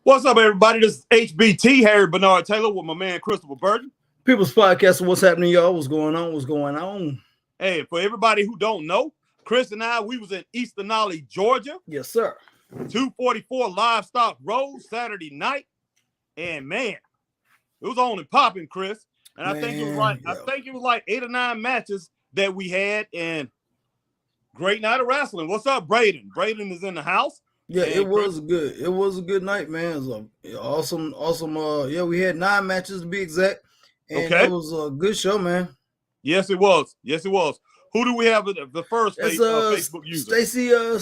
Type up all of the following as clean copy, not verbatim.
What's up, everybody? This is HBT, Harry Bernard Taylor, with my man Christopher Burton. People's Podcast. What's happening, y'all? What's going on? What's going on? Hey, for everybody who don't know, Chris and I, we was in Eastanollee, Georgia. Yes, sir. 244 Livestock Road, Saturday night. And man, it was on and popping, Chris. And I think it was like 8 or 9 matches that we had, and great night of wrestling. What's up, Braden? Braden is in the house. Yeah, it was good. It was a good night, man. It was awesome. We had 9 matches to be exact. And it was a good show, man. Yes, it was. Who do we have the first Facebook user?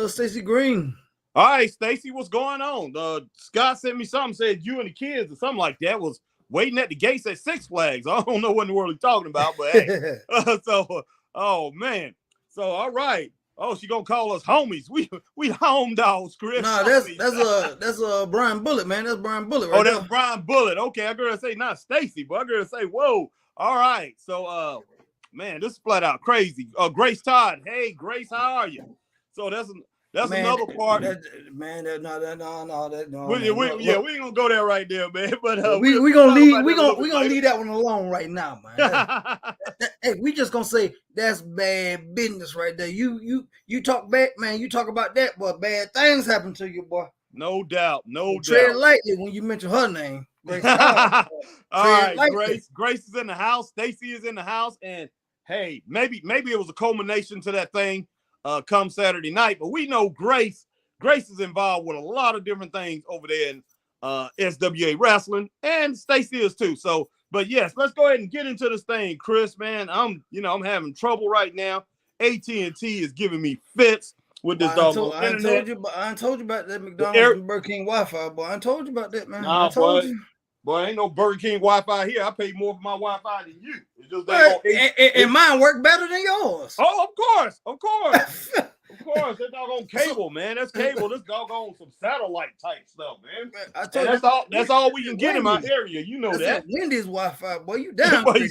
Stacy Green. All right, Stacy, what's going on? Scott sent me something, said you and the kids or something like that was waiting at the gates at Six Flags. I don't know what in the world he's talking about, but hey. Oh man. So all right. Oh, she gonna call us homies. We home dogs, Chris. Nah, that's Brian Bullitt, man. That's Brian Bullitt, right? Oh, that's Brian Bullitt. Okay, I'm gonna say not Stacy, but I'm gonna say whoa. All right. So man, this is flat out crazy. Grace Todd. Hey, Grace, how are you? So that's another part. We ain't gonna go there right there, man. But we gonna leave that one alone right now, man. Hey, we just gonna say that's bad business right there. You talk back, man. You talk about that, but bad things happen to you, boy. No doubt. Tread lightly when you mention her name. Grace. All right, lightly. Grace is in the house. Stacy is in the house, and hey, maybe it was a culmination to that thing come Saturday night. But we know Grace is involved with a lot of different things over there in SWA Wrestling, and Stacy is too. So, but yes, let's go ahead and get into this thing, Chris. Man, I'm having trouble right now. AT&T is giving me fits with this dog. I told you about that McDonald's and Burger King Wi-Fi, boy. I told you about that, man. Nah, I told you. Boy, ain't no Burger King Wi-Fi here. I pay more for my Wi-Fi than you. It's just and mine work better than yours. Oh, of course. Of course. That doggone cable, man. That's cable. This doggone some satellite type stuff, man. That's all we can get in my area. You know that. Wendy's Wi-Fi, boy. You down? Boy, you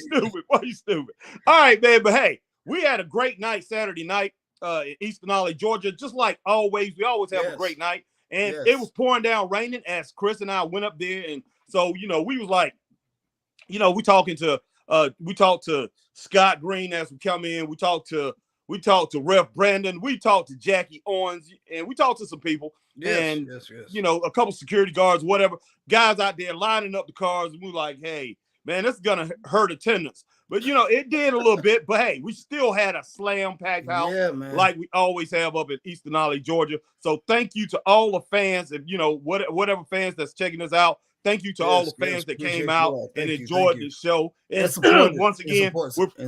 stupid. All right, man. But hey, we had a great night Saturday night in Eastanollee, Georgia. Just like always, we always have a great night. And it was pouring down raining as Chris and I went up there. And so, we was like, we talked to Scott Green as we come in. We talked to Ref Brandon. We talked to Jackie Owens, and we talked to some people. Yes. A couple security guards, whatever, guys out there lining up the cars. And we were like, hey, man, this is gonna hurt attendance. But it did a little bit. But hey, we still had a slam-packed house, like we always have up in Eastanollee, Georgia. So thank you to all the fans, and whatever fans that's checking us out. Thank you to all the fans that came out and enjoyed the show. And once again,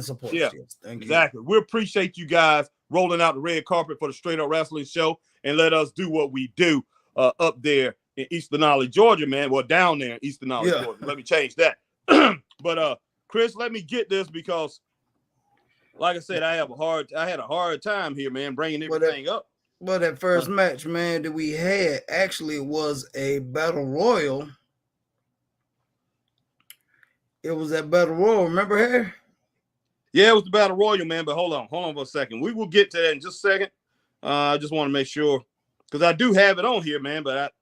support. Yeah, exactly. We appreciate you guys rolling out the red carpet for the Straight Up Wrestling Show and let us do what we do up there in Eastanollee, Georgia, man. Well, down there in Eastanollee, Georgia. Let me change that. But Chris, let me get this because, like I said, I had a hard time here, man, bringing everything up. Well, that first match, man, that we had actually was a battle royal. It was that battle royal, remember, Harry? Yeah, it was the battle royal, man. But hold on for a second. We will get to that in just a second. I just want to make sure because I do have it on here, man. But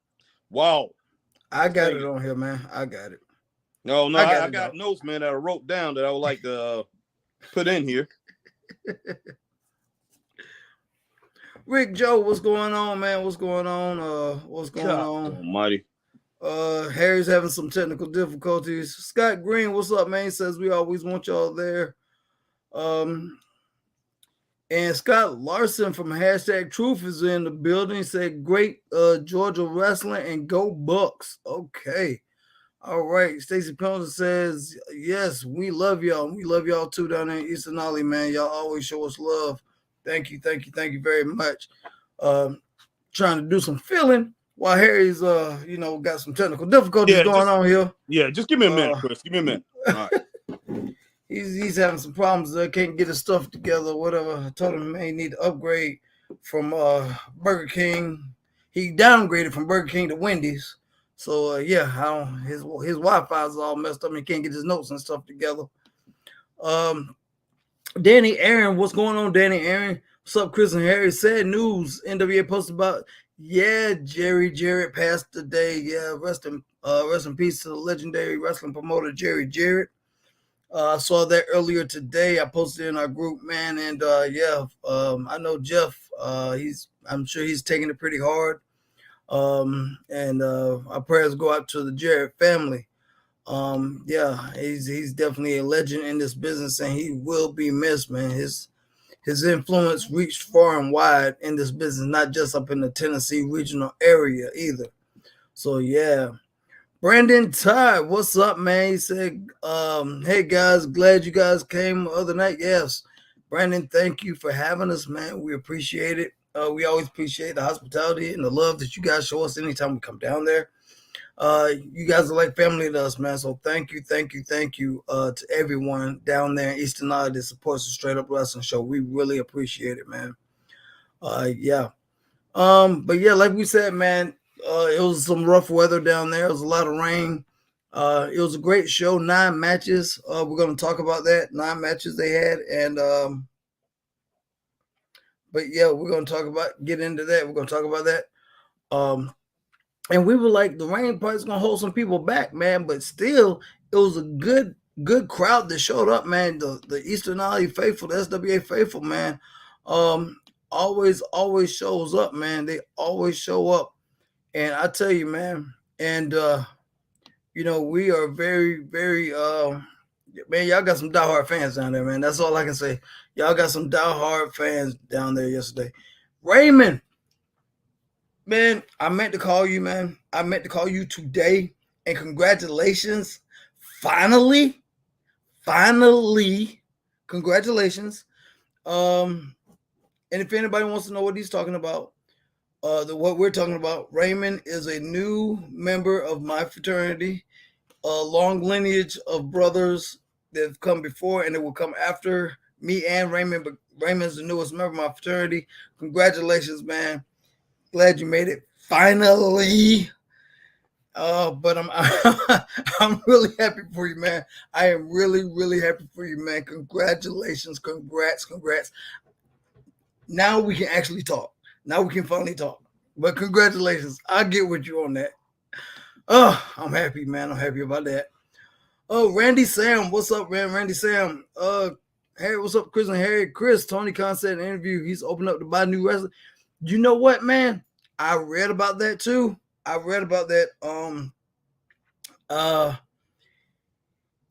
I got it on here, man. I got it. No, I got notes, man, that I wrote down that I would like to put in here. Rick Joe, what's going on, man? What's going on? Almighty. Harry's having some technical difficulties. Scott Green, what's up, man? He says we always want y'all there. And Scott Larson from #Truth is in the building. He said great Georgia wrestling and go Bucks. Okay. All right. Stacey Pendleton says, yes, we love y'all. We love y'all too down there in Eastanollee, man. Y'all always show us love. Thank you very much. Trying to do some filling while Harry's got some technical difficulties going on here. Yeah, just give me a minute, Chris. Give me a minute. All right. He's having some problems. Can't get his stuff together, whatever. I told him he may need to upgrade from Burger King. He downgraded from Burger King to Wendy's. So his Wi-Fi is all messed up. He can't get his notes and stuff together. Danny Aaron, what's going on, Danny Aaron? What's up, Chris and Harry? Sad news. NWA posted about Yeah, Jerry Jarrett passed today. Yeah, rest in peace to the legendary wrestling promoter Jerry Jarrett. I saw that earlier today. I posted in our group, man, and I know Jeff. I'm sure he's taking it pretty hard. And our prayers go out to the Jarrett family. He's definitely a legend in this business, and he will be missed, man. His influence reached far and wide in this business, not just up in the Tennessee regional area either. So yeah. Brandon Todd, what's up, man? He said, hey guys, glad you guys came the other night. Yes. Brandon, thank you for having us, man. We appreciate it. We always appreciate the hospitality and the love that you guys show us anytime we come down there. You guys are like family to us, man. So thank you to everyone down there in Eastanollee that supports the Straight Up Wrestling Show. We really appreciate it, man. But yeah, like we said, man, it was some rough weather down there. It was a lot of rain. It was a great show. 9 matches. We're going to talk about that. 9 matches they had, and but yeah, we're going to get into that. We're going to talk about that. And we were like, the rain probably is gonna hold some people back, man. But still, it was a good crowd that showed up, man. The Eastanollee faithful, the SWA faithful, man. Always shows up, man. They always show up. And I tell you, man, and we are very, very man, y'all got some diehard fans down there, man. That's all I can say. Y'all got some diehard fans down there yesterday. Raymond. Man, I meant to call you, man. I meant to call you today. And congratulations. Finally, congratulations. And if anybody wants to know what he's talking about, what we're talking about, Raymond is a new member of my fraternity, a long lineage of brothers that have come before and that will come after me and Raymond. But Raymond's the newest member of my fraternity. Congratulations, man. Glad you made it finally. But I'm really happy for you, man. I am really, really happy for you, man. Congratulations, congrats. Now we can actually talk. Now we can finally talk. But congratulations. I'll get with you on that. Oh, I'm happy, man. I'm happy about that. Oh, Randy Sam, what's up, man? Randy Sam. Harry, what's up, Chris and Harry? Chris, Tony Khan said in an interview he's opened up to buy new wrestling. You know what, man? I read about that too. I read about that.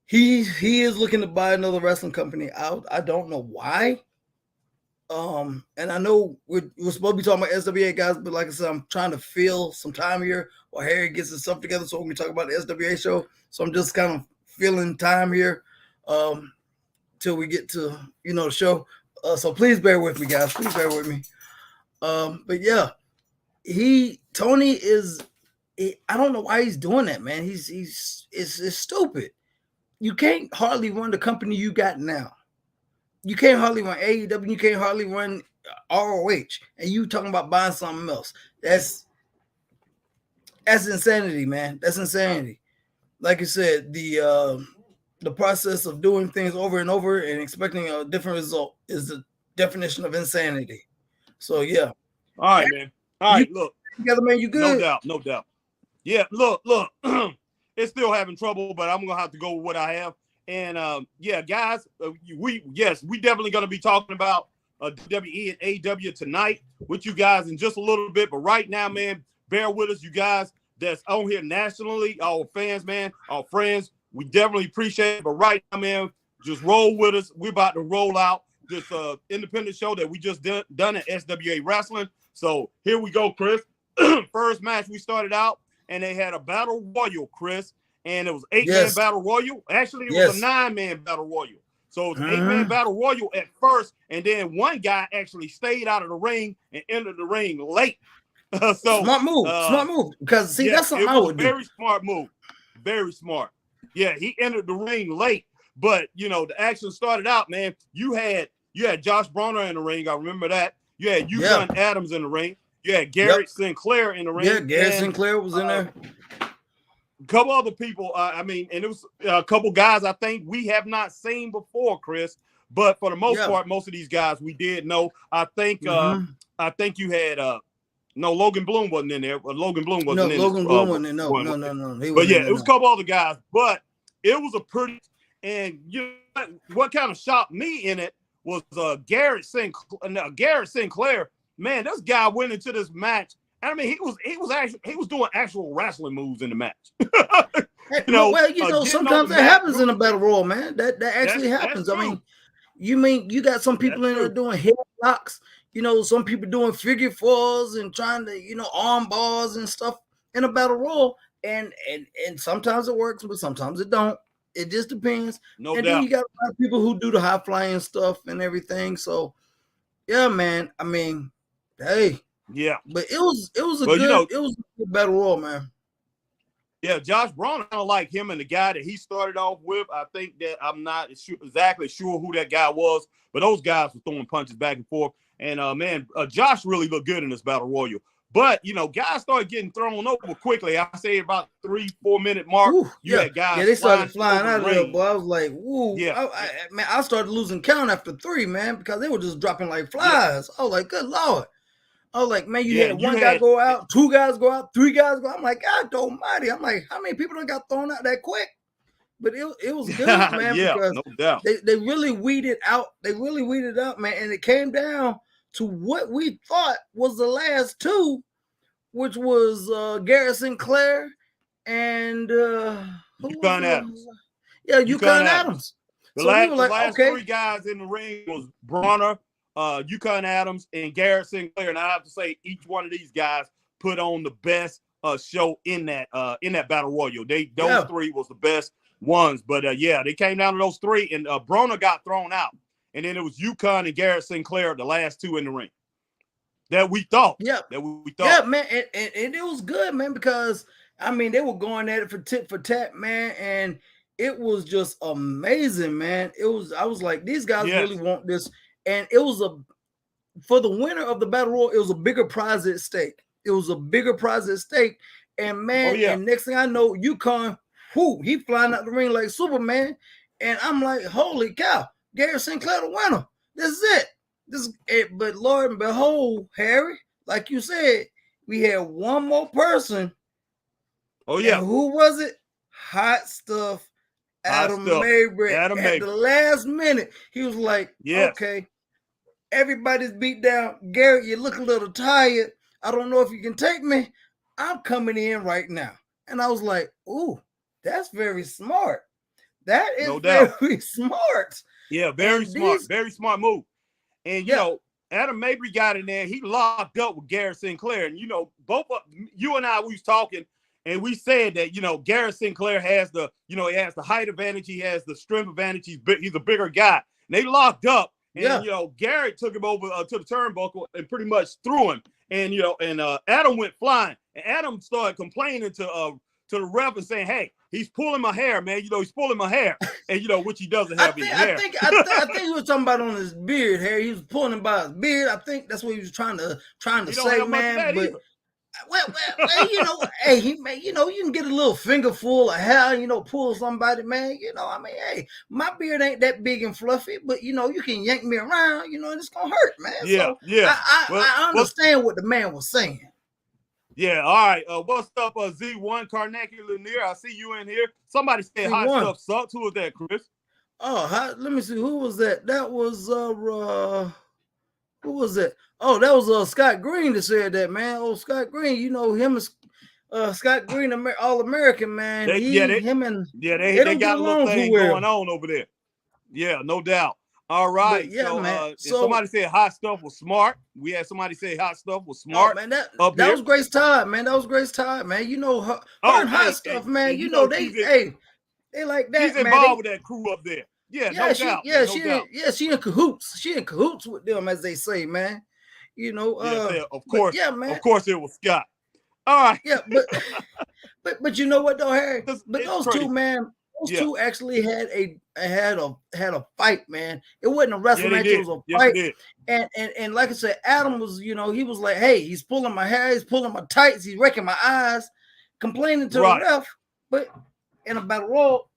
He is looking to buy another wrestling company out. I don't know why. And I know we're supposed to be talking about SWA guys, but like I said, I'm trying to fill some time here while Harry gets his stuff together so we can talk about the SWA show. So I'm just kind of filling time here till we get to the show. So please bear with me, guys. Please bear with me. But yeah, Tony is. I don't know why he's doing that, man. It's stupid. You can't hardly run the company you got now. You can't hardly run AEW. You can't hardly run ROH, and you talking about buying something else. That's insanity, man. That's insanity. Like I said, the process of doing things over and over and expecting a different result is the definition of insanity. So yeah. All right, man. All right, look. Together, man, you good? No doubt. Yeah, look. It's still having trouble, but I'm gonna have to go with what I have. And yeah, guys, we definitely gonna be talking about WWE and AEW tonight with you guys in just a little bit. But right now, man, bear with us, you guys that's on here nationally, our fans, man, our friends. We definitely appreciate it. But right now, man, just roll with us. We're about to roll out this independent show that we just done at SWA Wrestling. So here we go, Chris. First match we started out, and they had a battle royal, Chris, and it was 8-man battle royal. Actually, it was a 9-man battle royal. So it was an 8-man battle royal at first, and then one guy actually stayed out of the ring and entered the ring late. So smart move. Because see, that's something I would do. Very smart move. Very smart. Yeah, he entered the ring late, but the action started out, man. You had Josh Bronner in the ring. I remember that. You had John Adams in the ring. You had Garrett Sinclair in the ring. Yeah, Garrett Sinclair was in there. A couple other people. And it was a couple guys I think we have not seen before, Chris. But for the most part, most of these guys we did know. I think you had No, Logan Bloom wasn't in there. Logan Bloom wasn't in there. Logan Bloom wasn't in there. No. But yeah, it was a couple other guys. But it was a pretty, and you know what kind of shocked me in it was Garrett Sinclair. Man, this guy went into this match. I mean, he was doing actual wrestling moves in the match. Sometimes that happens in a battle royal, man. That actually happens. I mean, you got some people in there doing headlocks. You know, some people doing figure fours and trying to, arm bars and stuff in a battle royal. And sometimes it works, but sometimes it don't. It just depends. No doubt. Then you got a lot of people who do the high flying stuff and everything. So, yeah, man. I mean, hey. Yeah. But it was a good battle royal, man. Yeah, Josh Braun, I don't like him and the guy that he started off with. I think that I'm not exactly sure who that guy was, but those guys were throwing punches back and forth. And Josh really looked good in this battle royal. But guys started getting thrown over quickly. I say about 3-4 minute mark. Ooh, had guys. Yeah, they started flying out of there, boy. I was like, woo. Yeah. I started losing count after 3, man, because they were just dropping like flies. Yeah. I was like, good Lord. I was like, man, you had one guy go out, 2 guys go out, 3 guys go out. I'm like, God almighty. I'm like, how many people done got thrown out that quick? But it was good, man, because no doubt. They really weeded out. They really weeded out, man. And it came down to what we thought was the last 2, which was Garrett Sinclair and Yukon Adams. Yeah, Yukon Adams. The last 3 guys in the ring was Bronner, Yukon Adams, and Garrett Sinclair. And I have to say, each one of these guys put on the best show in that battle royal. Those 3 was the best ones. But they came down to those 3, and Bronner got thrown out. And then it was Yukon and Garrett Sinclair, the last 2 in the ring. That we thought. Yeah. That we thought. Yeah, man. And it was good, man, because I mean they were going at it for tit for tat, man. And it was just amazing, man. I was like, these guys really want this. And it was for the winner of the battle royal, it was a bigger prize at stake. And man, and next thing I know, Yukon, he flying out the ring like Superman. And I'm like, holy cow, Garrett Sinclair the winner. This is it. But Lord and behold, Harry, like you said, we had one more person. Oh yeah. And who was it? Hot Stuff. Adam Mabry. At the last minute, he was like, okay, everybody's beat down. Garrett, you look a little tired. I don't know if you can take me. I'm coming in right now. And I was like, ooh, that's very smart. That is very smart. Yeah, very smart move. And, Adam Mabry got in there. He locked up with Garrett Sinclair. And, both of you and I, we was talking, and we said that, Garrett Sinclair has the, he has the height advantage. He has the strength advantage. He's a bigger guy. And they locked up. And, Garrett took him over to the turnbuckle and pretty much threw him. And, Adam went flying. And Adam started complaining to the ref and saying, hey, he's pulling my hair, man. He's pulling my hair. And, which he doesn't have any hair. I think he was talking about on his beard hair. He was pulling him by his beard. I think that's what he was trying to say, man. But hey, you can get a little finger full of hair, pull somebody, man. Hey, my beard ain't that big and fluffy, but you can yank me around, and it's gonna hurt, man. I understand what the man was saying. Yeah, all right. What's up, Z1 Carnacular Lanier? I see you in here. Somebody said Hot Stuff sucks. Who was that, Chris? Oh, let me see. Who was that? That was who was that? Oh, that was Scott Green that said that, man. Oh, Scott Green, him and Scott Green, All-American, man. They got a little thing going on over there. Yeah, no doubt. All right. Man. Somebody said Hot Stuff was smart. We had somebody say Hot Stuff was smart. Oh, man, that was Grace Todd, man. That was Grace Todd, man. Her and Hot Stuff, man. They like that, She's involved with that crew up there. Yeah, no doubt. She in cahoots. She in cahoots with them, as they say, man. Of course. Yeah, man. Of course it was Scott. All right. Yeah, but you know what though, Harry? Those two, man, two actually had a fight, man. It wasn't a wrestling match, it was a fight. And like I said, Adam was, he was like, hey, he's pulling my hair, he's pulling my tights, he's wrecking my eyes, complaining to the ref. But in a battle royal,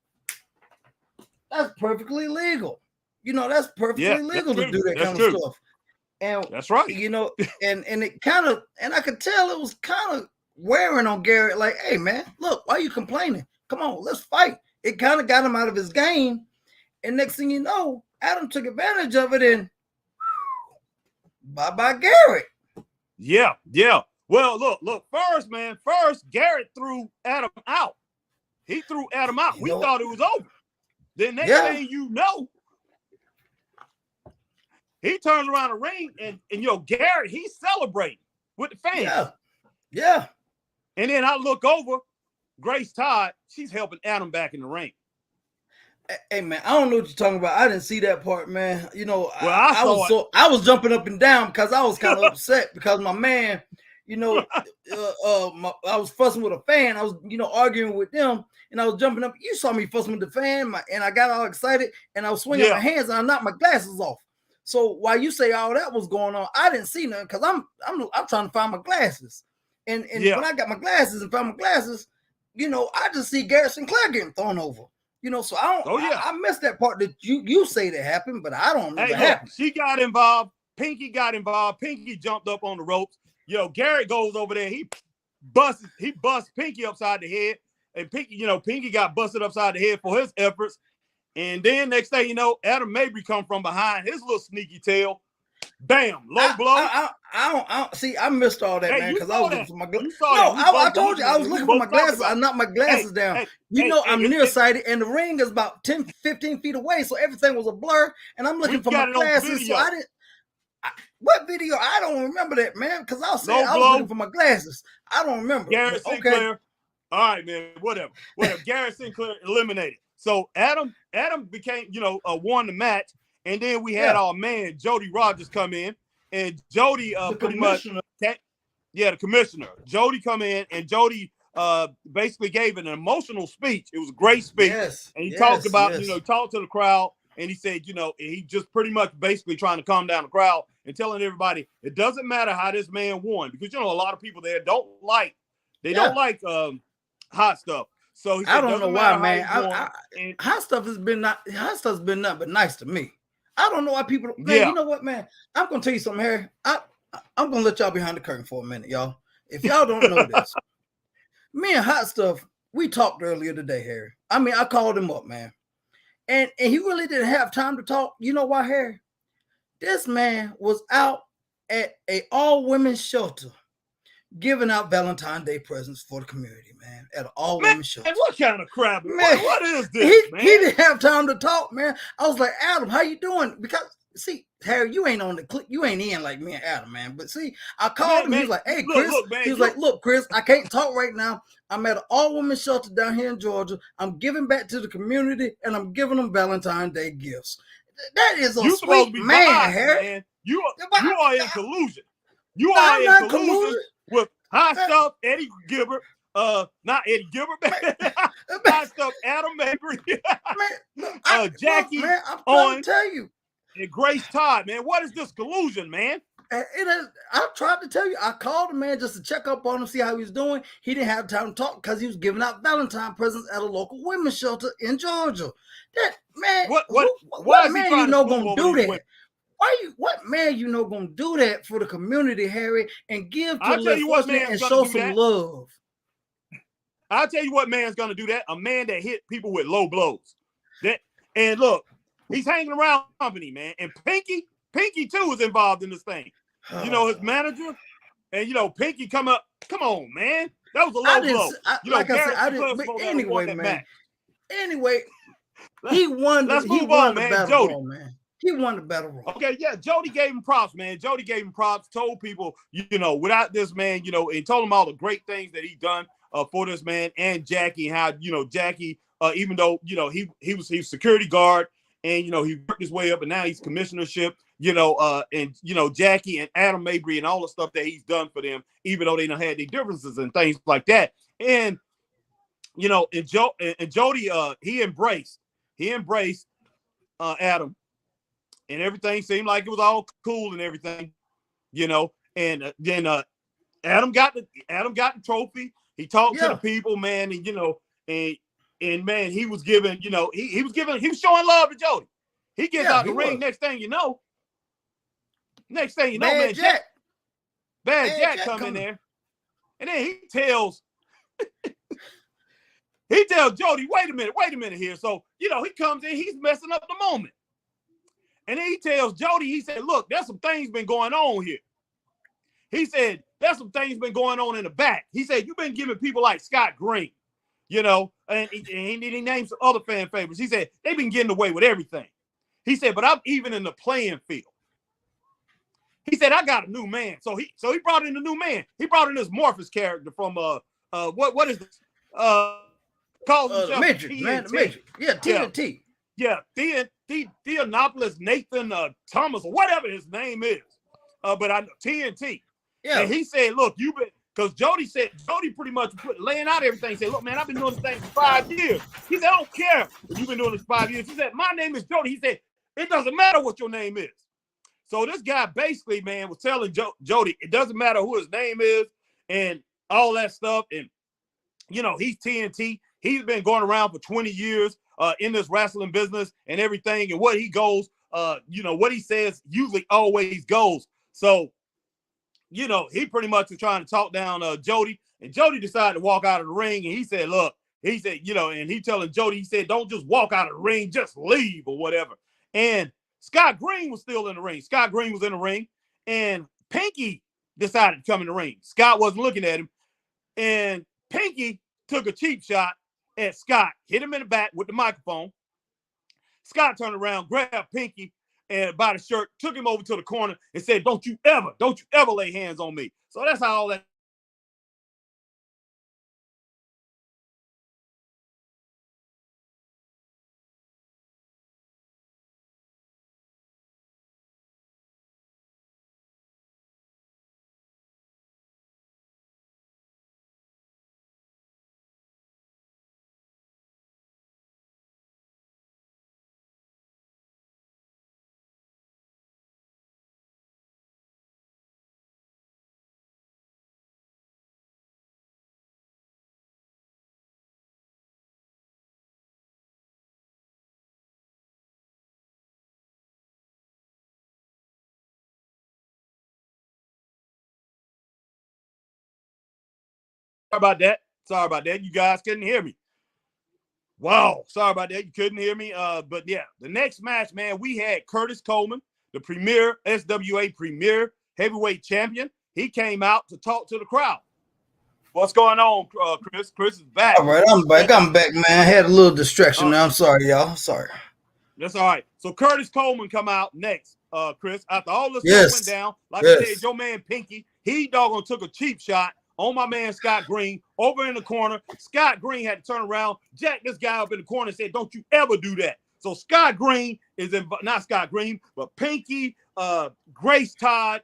that's perfectly legal. That's perfectly legal to do that kind of stuff. And that's right. You know, and it kind of, and I could tell it was kind of wearing on Garrett. Like, hey man, look, why are you complaining? Come on, let's fight. It kind of got him out of his game. And next thing you know, Adam took advantage of it, and bye-bye Garrett. Yeah. Well, look, first Garrett threw Adam out. He threw Adam out. We thought it was over. Then next thing you know, he turns around the ring and Garrett, he's celebrating with the fans. Yeah. And then I look over, Grace Todd, she's helping Adam back in the ring. Hey man, I don't know what you're talking about. I didn't see that part, man. You know, well, I was jumping up and down because I was kind of upset because my man, you know, I was fussing with a fan. I was, arguing with them, and I was jumping up. You saw me fussing with the fan, and I got all excited, and I was swinging my hands, and I knocked my glasses off. So while you say all that was going on, I didn't see nothing because I'm trying to find my glasses, and when I got my glasses and found my glasses, I just see Garrett Sinclair getting thrown over. So I don't. I missed that part that you say that happened, but I don't remember happened. She got involved. Pinky got involved. Pinky jumped up on the ropes. Garrett goes over there. He busts Pinky upside the head, and Pinky got busted upside the head for his efforts. And then next thing you know, Adam Mabry come from behind his little sneaky tail. Bam, low blow. I don't see. I missed all that, man, because I was looking for my glasses. No, I told you I was looking for my glasses. I knocked my glasses down. I'm nearsighted, and the ring is about 10, 15 feet away, so everything was a blur. And I'm looking for my glasses, so I didn't. What video? I don't remember that, man, because I was looking for my glasses. I don't remember. Garrett Sinclair. All right, man. Whatever. Garrett Sinclair eliminated. So Adam became, won the match. And then we had our man, Jody Rogers, come in. And Jody the commissioner. Jody come in, and Jody basically gave an emotional speech. It was a great speech. Yes. And he talked about, talked to the crowd. And he said, he just pretty much basically trying to calm down the crowd and telling everybody it doesn't matter how this man won, because a lot of people there don't like hot stuff. So he said, I don't know why, man. Hot stuff's been nothing but nice to me. I don't know why people. Man, you know what, man? I'm gonna tell you something, Harry. I'm gonna let y'all behind the curtain for a minute, y'all. If y'all don't know this, me and Hot Stuff, we talked earlier today, Harry. I mean, I called him up, man. And he really didn't have time to talk. You know why, Harry? This man was out at a all-women's shelter giving out Valentine's Day presents for the community, man. At an all-women's shelter. And what kind of crap? Man, what is this, man? He didn't have time to talk, man. I was like, Adam, how you doing? Because, see, Harry, you ain't on the clip. You ain't in like me and Adam, man. But see, I called him. He was like, hey, Chris. He was like, look, Chris, I can't talk right now. I'm at an all-women's shelter down here in Georgia. I'm giving back to the community, and I'm giving them Valentine's Day gifts. That is a sweet man, Harry. Man. You are in collusion. You are in collusion with Hot Stuff, Eddie Gilbert. Not Eddie Gilbert, man. Hot Stuff, Adam Mabry. Jackie man, I'm trying to tell you. And Grace Todd, man. What is this collusion, man? I tried to tell you. I called him, man, just to check up on him, see how he was doing. He didn't have time to talk because he was giving out Valentine presents at a local women's shelter in Georgia. That man, what man you know gonna do that? What man you know gonna do that for the community, Harry, and give to the fortunate and show some love? I'll tell you what man's gonna do that. A man that hit people with low blows. And look, he's hanging around company, man. And Pinky too is involved in this thing. His manager, and Pinky come on, man. That was a low blow. Like I said, I didn't. But anyway, man. Anyway, he won. Let's move on, man. Jody. Man. He won the battle royal. Okay, yeah. Jody gave him props, man. Jody gave him props. Told people, without this man, and told him all the great things that he done for this man and Jackie. How Jackie, even though he was security guard, and he worked his way up, and now he's commissionership. And Jackie and Adam Mabry and all the stuff that he's done for them, even though they don't have their differences and things like that. And and Jody, he embraced Adam, and everything seemed like it was all cool and everything, And then Adam got the trophy. He talked to the people, man, and man, he was giving, he was showing love to Jody. He gets out the ring. Next thing you know, Next thing you know, man, Bad Jack come in there, and then he tells Jody, wait a minute here. So, he comes in, he's messing up the moment. And then he tells Jody, he said, look, there's some things been going on here. He said, there's some things been going on in the back. He said, you've been giving people like Scott Green, and he named some other fan favorites. He said, they've been getting away with everything. He said, but I'm even in the playing field. He said, I got a new man. So he brought in a new man. He brought in this Morpheus character from what is this? Calls himself Matrix, man, the Matrix. Yeah, TNT. Yeah, Theonopolis Nathan Thomas, or whatever his name is. But I know TNT. Yeah. And he said, look, because Jody pretty much laying out everything. He said, look, man, I've been doing this thing for 5 years. He said, I don't care if you've been doing this 5 years. He said, my name is Jody. He said, it doesn't matter what your name is. So this guy basically, man, was telling Jody, it doesn't matter who his name is and all that stuff. And, he's TNT. He's been going around for 20 years in this wrestling business and everything. And what he goes, what he says usually always goes. So, he pretty much was trying to talk down Jody. And Jody decided to walk out of the ring. And he said, look, and he telling Jody, he said, don't just walk out of the ring, just leave or whatever. And Scott Green was still in the ring. Scott Green was in the ring. And Pinky decided to come in the ring. Scott wasn't looking at him. And Pinky took a cheap shot at Scott, hit him in the back with the microphone. Scott turned around, grabbed Pinky and by the shirt, took him over to the corner and said, don't you ever lay hands on me. So that's how all that. Sorry about that. You guys couldn't hear me. Wow. Sorry about that. You couldn't hear me. But yeah, the next match, man, we had Curtis Coleman, the SWA Premier Heavyweight Champion. He came out to talk to the crowd. What's going on, Chris? Chris is back. All right, I'm back, man. I had a little distraction. I'm sorry, y'all. Sorry. That's all right. So Curtis Coleman come out next, Chris. After all this stuff went down, like I said, your man Pinky, he doggone took a cheap shot on my man Scott Green over in the corner. Scott Green had to turn around, jack this guy up in the corner and said, don't you ever do that. So Scott Green is not Scott Green, but Pinky, Grace Todd,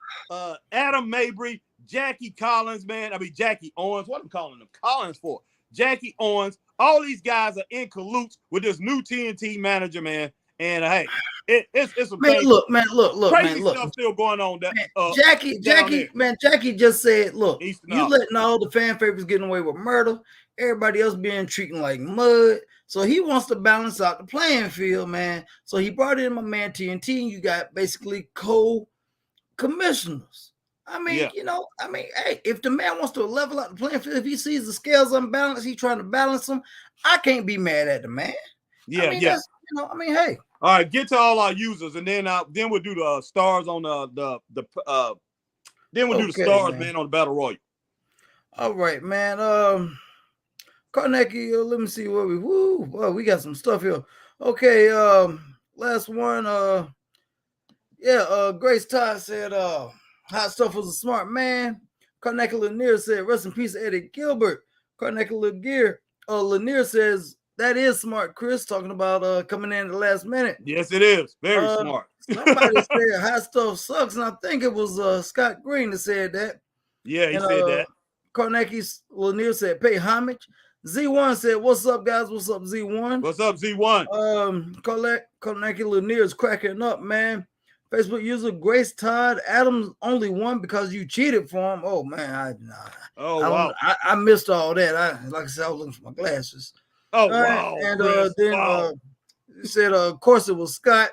Adam Mabry, Jackie Collins, Jackie Owens. What am I calling them Collins for? Jackie Owens. All these guys are in cahoots with this new TNT manager, man. And hey, it's a man. Look, crazy stuff still going on. Jackie just said, look, you letting all the fan favorites getting away with murder, everybody else being treated like mud. So he wants to balance out the playing field, man. So he brought in my man TNT, and you got basically co-commissioners. Hey, if the man wants to level out the playing field, if he sees the scales unbalanced, he's trying to balance them. I can't be mad at the man. Hey. All right, get to all our users, and then we'll do the stars on the stars, man, on the Battle Royal. All right, man. Carnegie, let me see where we got some stuff here. Okay, last one. Grace Todd said, hot stuff was a smart man. Carnegie Lanier said, rest in peace, Eddie Gilbert. Carnegie Lanier says, that is smart, Chris, talking about coming in at the last minute. Yes, it is. Very smart. Somebody said hot stuff sucks, and I think it was Scott Green that said that. Yeah, he said that. Carnegie Lanier said, pay homage. Z1 said, what's up, guys? What's up, Z1? What's up, Z1? Carnegie Lanier is cracking up, man. Facebook user Grace Todd, Adams only won because you cheated for him. Oh, man. I missed all that. Like I said, I was looking for my glasses. Oh, wow. And then he said, of course, it was Scott.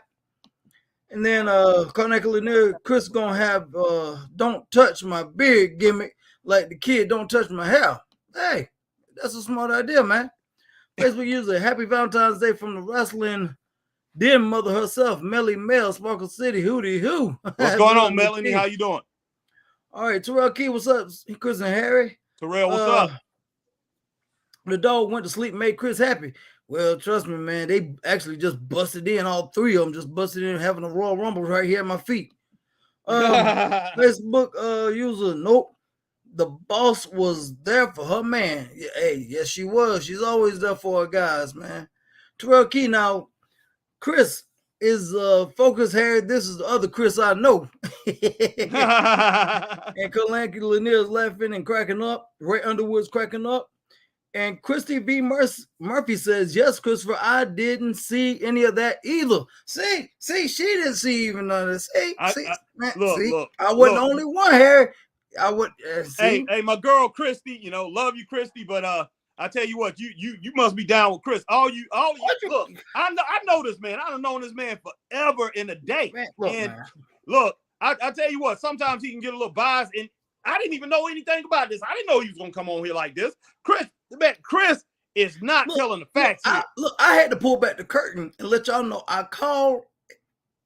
And then Carnegie Lanier, Chris gonna have don't touch my beard gimmick like the kid don't touch my hair. Hey, that's a smart idea, man. Facebook user, happy Valentine's Day from the wrestling den mother herself, Melly Mel, Sparkle City, hootie hoo. What's going on, Melanie? How you doing? All right, Terrell Key, what's up? Chris and Harry. Terrell, what's up? The dog went to sleep, made Chris happy. Well, trust me, man, they actually just busted in. All three of them just busted in, having a Royal Rumble right here at my feet. Facebook user, nope. The boss was there for her man. Hey, yes, she was. She's always there for her guys, man. Terrell Key, now, Chris is focused, Harry. This is the other Chris I know. And Kalanki Lanier is laughing and cracking up. Ray Underwood's cracking up. And Christy V. Murphy says, yes, Christopher, I didn't see any of that either. See, she didn't see even none of this. Look, I wasn't the only one, Harry. I would hey, my girl Christy, love you, Christy, but I tell you what, you must be down with Chris. All you look, I know this man. I've known this man forever in a day. Man, look, I tell you what, sometimes he can get a little biased, and I didn't even know anything about this. I didn't know he was gonna come on here like this. Chris is not telling the facts. I had to pull back the curtain and let y'all know I called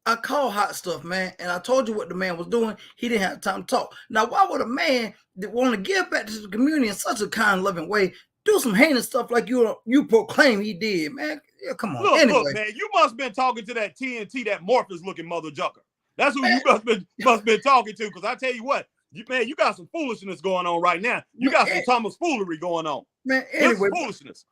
hot stuff, man, and I told you what the man was doing. He didn't have time to talk. Now, why would a man that want to give back to the community in such a kind, loving way do some heinous stuff like you proclaim he did, man? Yeah, come on. Look, man, you must have been talking to that TNT, that Morpheus looking mother jucker. That's who you must been talking to, because I tell you what, you got some foolishness going on right now. You got some Thomas foolery going on. Man, anyway. Foolishness.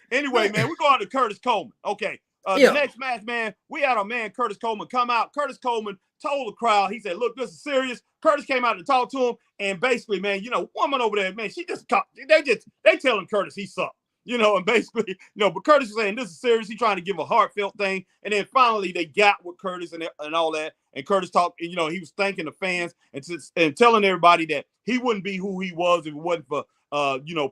Anyway, man, we're going to Curtis Coleman. Okay. The next match, man, we had our man Curtis Coleman come out. Curtis Coleman told the crowd, he said, look, this is serious. Curtis came out to talk to him, and basically, man, woman over there, man, they telling Curtis he sucked. And basically, but Curtis is saying this is serious. He's trying to give a heartfelt thing. And then finally they got with Curtis and all that. And Curtis talked, he was thanking the fans and telling everybody that he wouldn't be who he was if it wasn't for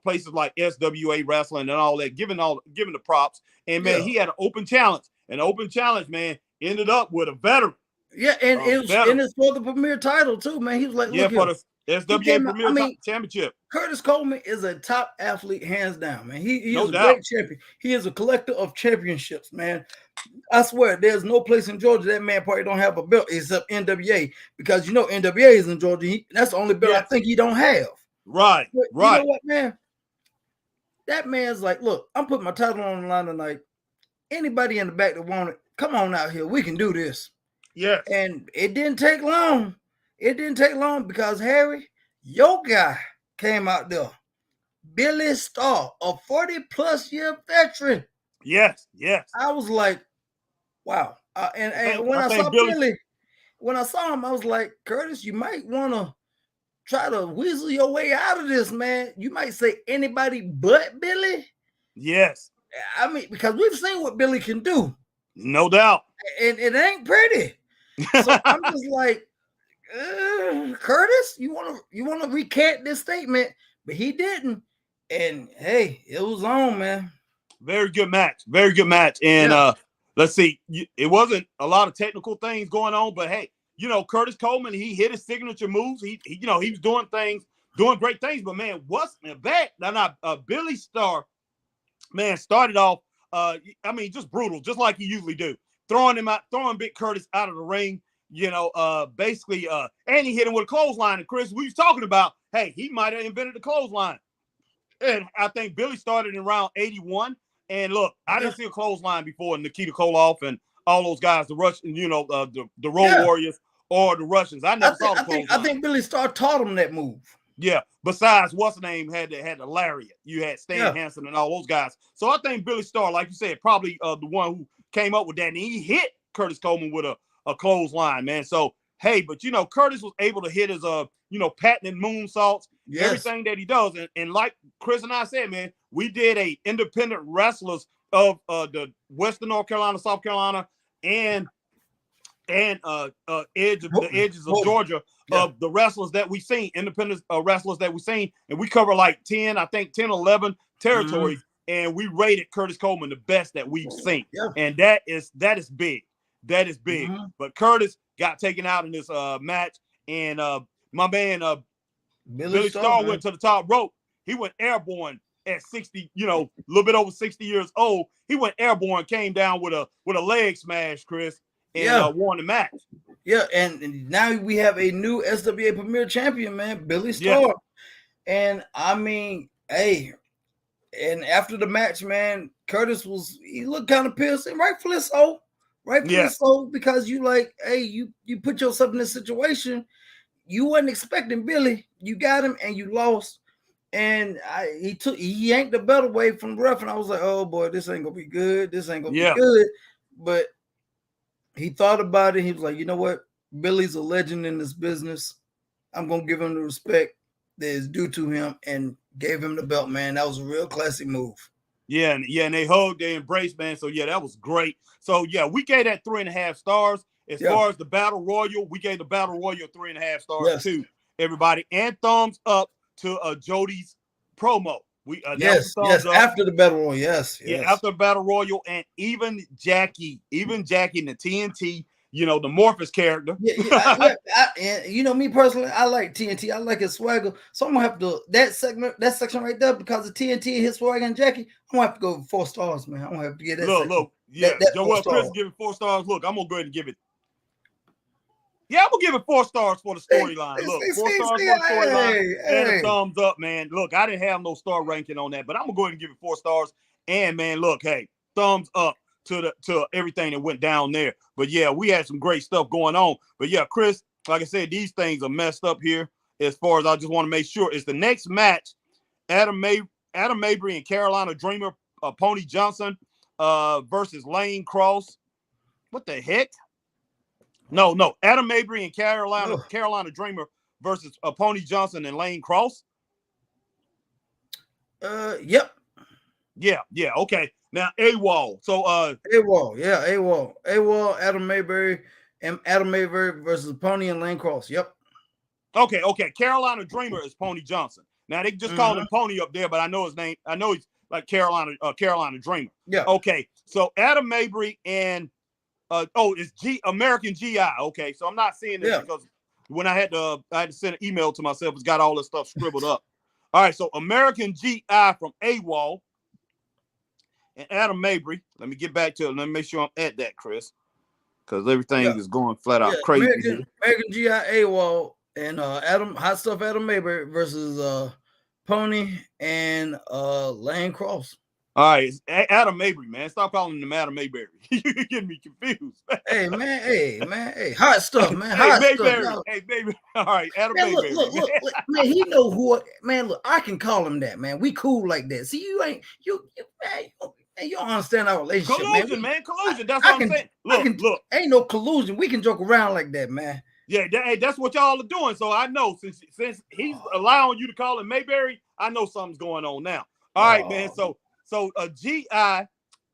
places like SWA Wrestling and all that, giving the props. And man, he had an open challenge. And the open challenge, man, ended up with a veteran. Yeah, and it's for the premier title too, man. He was like, for the SWA Premier Championship. Curtis Coleman is a top athlete, hands down, man. He is a great champion. He is a collector of championships, man. I swear, there's no place in Georgia that man probably don't have a belt except NWA, because NWA is in Georgia. That's the only belt I think he don't have. Right, but right. You know what, man? That man's like, look, I'm putting my title on the line tonight. Anybody in the back that want it, come on out here. We can do this. Yeah. And it didn't take long. It didn't take long because, Harry, your guy came out there. Billy Starr, a 40-plus year veteran. Yes. I was like, wow. And when I saw Billy, when I saw him, I was like, Curtis, you might want to try to weasel your way out of this, man. You might say anybody but Billy. Yes. I mean, because we've seen what Billy can do. No doubt. And it ain't pretty. So I'm just like, Curtis, you want to recant this statement, but he didn't. And hey, it was on, man. Very good match. And let's see, it wasn't a lot of technical things going on, but hey, Curtis Coleman, he hit his signature moves. He was doing great things. But man, what's in the back? Now, Billy Starr, man, started off, just brutal, just like he usually do, throwing Big Curtis out of the ring. Basically, and he hit him with a clothesline. And Chris, we was talking about, hey, he might have invented the clothesline. And I think Billy started in round 81. And look, I didn't see a clothesline before Nikita Koloff and all those guys, the Russian, the Road Warriors or the Russians. I never saw the clothesline. I think Billy Starr taught him that move. Yeah. Besides, what's the name had the lariat. You had Stan Hansen and all those guys. So I think Billy Starr, like you said, probably the one who came up with that. And he hit Curtis Coleman with a clothesline, man. So hey, but Curtis was able to hit his patented moonsaults, everything that he does. And like Chris and I said, man, we did a independent wrestlers of the Western North Carolina, South Carolina, and the edges of Georgia of the wrestlers that we seen, independent wrestlers that we seen, and we cover like 10, 11 territories, and we rated Curtis Coleman the best that we've seen. And that is big. that is big. But Curtis got taken out in this match, and my man Billy Starr went to the top rope. He went airborne at 60, a little bit over 60 years old. He went airborne, came down with a leg smash, Chris, and won the match. Yeah, and now we have a new SWA Premier Champion, man, Billy Starr. Yeah. And I mean, hey, and after the match, man, Curtis he looked kind of pissed, and rightfully so. Rightfully so, because you you put yourself in this situation. You wasn't expecting Billy. You got him and you lost. And he yanked the belt away from the ref, and I was like, oh boy, this ain't gonna be good. This ain't gonna be good. But he thought about it. He was like, you know what? Billy's a legend in this business. I'm gonna give him the respect that is due to him, and gave him the belt, man. That was a real classic move. Yeah, and they hugged, they embraced, man. So yeah, that was great. So yeah, we gave that 3.5 stars. As far as the Battle Royal, we gave the Battle Royal 3.5 stars too, everybody. And thumbs up to Jody's promo. We after the Battle Royal, yes. After the Battle Royal, and even Jackie in the TNT, the Morpheus character. And me personally, I like TNT. I like his swagger. So I'm gonna have to that section right there, because of TNT and his swagger and Jackie. I'm gonna have to go 4 stars, man. I'm gonna have to get that. Look, Joel Chris give it 4 stars. Look, I'm gonna go ahead and give it. Yeah, I'm gonna give it 4 stars for the storyline. Look, 4 stars for the storyline and a thumbs up, man. Look, I didn't have no star ranking on that, but I'm gonna go ahead and give it 4 stars. And man, look, hey, thumbs up to everything that went down there. But yeah, we had some great stuff going on. But yeah, Chris, like I said, these things are messed up here. As far as I just want to make sure, it's the next match: Adam Mabry and Carolina Dreamer, Pony Johnson versus Lane Cross. What the heck? No. Adam Mabry and Carolina Dreamer versus Pony Johnson and Lane Cross. Yep. Yeah. Okay. Now AWOL. So AWOL, Adam Mabry versus Pony and Lane Cross. Yep. Okay. Carolina Dreamer is Pony Johnson. Now they just called him Pony up there, but I know his name. I know he's like Carolina Dreamer. Yeah. Okay. So Adam Mabry and it's American GI. Okay, so I'm not seeing this because when I had to send an email to myself, it's got all this stuff scribbled up. All right, so American GI from AWOL and Adam Mabry. Let me get back to it. Let me make sure I'm at that, Chris, because everything is going flat out crazy. American GI AWOL and Adam Mabry versus Pony and Lane Cross. All right, Adam Mabry, man. Stop calling him Adam Mayberry. You're getting me confused. Hey, hot stuff, man. Hey, baby. All right, Adam Mayberry. Look, man. He know who. Man, look, I can call him that, man. We cool like that. See, you don't understand our relationship, collusion, man. Collusion. That's what I'm saying. Look. Ain't no collusion. We can joke around like that, man. Yeah, that's what y'all are doing. So I know since he's allowing you to call him Mayberry, I know something's going on now. All right, man. So GI,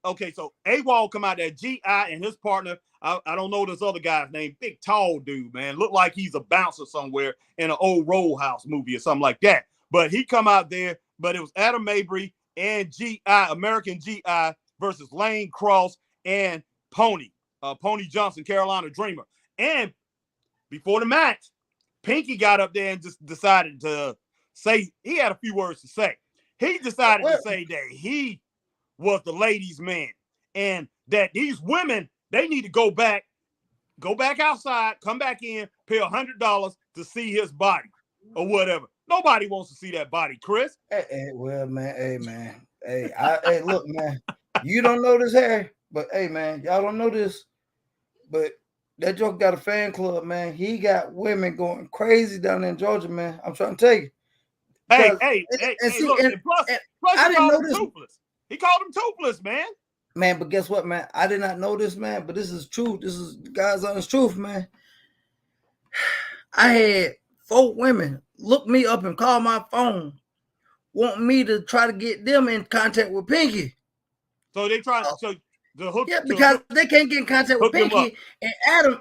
okay, so AWOL come out there, GI and his partner, I don't know this other guy's name, big tall dude, man, look like he's a bouncer somewhere in an old Roll House movie or something like that. But he come out there, but it was Adam Mabry and GI, American GI versus Lane Cross and Pony Johnson, Carolina Dreamer. And before the match, Pinky got up there and just decided to say, he had a few words to say. He decided to say that he was the ladies' man and that these women, they need to go back outside, come back in, pay $100 to see his body or whatever. Nobody wants to see that body, Chris. Hey, look, man. You don't know this, Harry, but hey, man, y'all don't know this, but that joke got a fan club, man. He got women going crazy down there in Georgia, man. I'm trying to tell you. Hey, plus I didn't know this. Toothless. He called him toothless, man. Man, but guess what, man? I did not know this, man, but this is truth. This is God's honest truth, man. I had 4 women look me up and call my phone, want me to try to get them in contact with Pinky. So they try because they can't get in contact with Pinky. And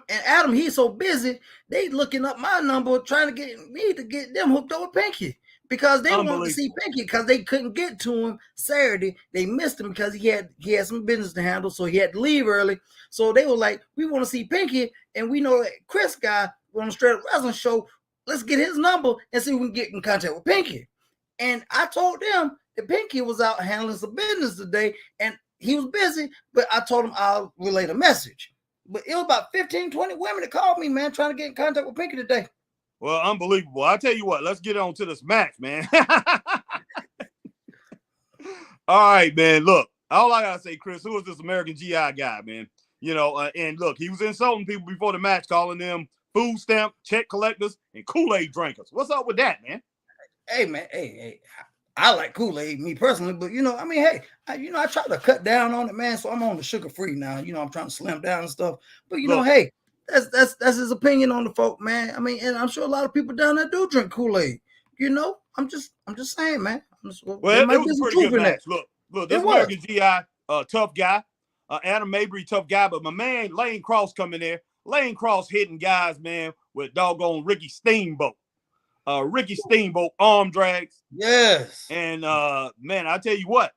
Adam, he's so busy, they looking up my number, trying to get me to get them hooked up with Pinky. because they wanted to see Pinky because they couldn't get to him Saturday. They missed him because he had some business to handle, so he had to leave early. So they were like, we want to see Pinky, and we know that Chris guy on the Straight Up Wrestling show. Let's get his number and see if we can get in contact with Pinky. And I told them that Pinky was out handling some business today, and he was busy, but I told him I'll relay the message. But it was about 15, 20 women that called me, man, trying to get in contact with Pinky today. Well, unbelievable. I'll tell you what, let's get on to this match, man. All right, man. Look, all I got to say, Chris, who is this American GI guy, man? You know, and look, he was insulting people before the match, calling them food stamp, check collectors, and Kool-Aid drinkers. What's up with that, man? Hey, man. Hey. I like Kool-Aid, me personally, but, you know, I mean, hey, I try to cut down on it, man, so I'm on the sugar-free now. You know, I'm trying to slim down and stuff. But, you know, hey, that's his opinion on the folk, man. I mean, and I'm sure a lot of people down there do drink Kool-Aid. You know, I'm just saying, man. Well, it was a pretty good match. Look, this American GI, tough guy. Adam Mabry, tough guy. But my man, Lane Cross, coming there. Lane Cross hitting guys, man, with doggone Ricky Steamboat. Ricky Steamboat arm drags. Yes. And man, I tell you what,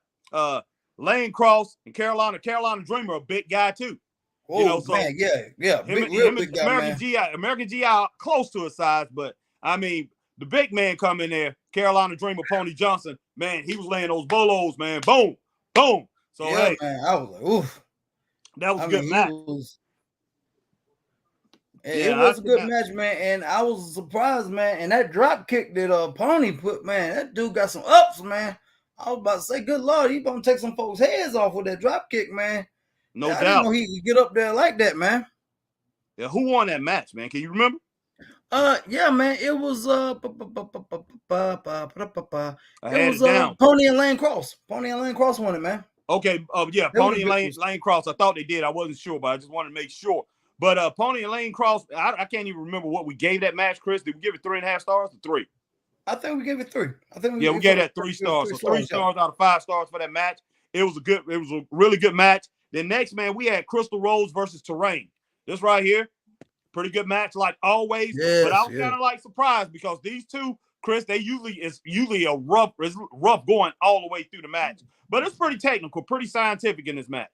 Lane Cross and Carolina Dreamer, a big guy too. Oh, you know, so man, yeah. Big guy, American GI close to his size, but I mean the big man come in there, Carolina Dreamer, Pony Johnson, man, he was laying those bolos, man. Boom, boom. So yeah, hey, man, I was like, oof. That was a good match. It was a good match, man, and I was surprised, man. And that drop kick that Pony put, man, that dude got some ups, man. I was about to say, good Lord, he gonna take some folks' heads off with that drop kick, man. No doubt. I didn't know he could get up there like that, man. Yeah, who won that match, man? Can you remember? Yeah, man, it was Pony and Lane Cross. Pony and Lane Cross won it, man. Okay, yeah, Pony and Lane Cross. I thought they did. I wasn't sure, but I just wanted to make sure. But Pony and Lane Cross, I can't even remember what we gave that match, Chris. Did we give it 3.5 stars or 3? I think we gave it 3. We gave that 3 stars. So 3 stars out of 5 stars for that match. It was a really good match. Then next, man, we had Crystal Rose versus Terrain. This right here, pretty good match like always. Yes, but I was kind of like surprised because these two, Chris, it's usually a rough going all the way through the match. But it's pretty technical, pretty scientific in this match.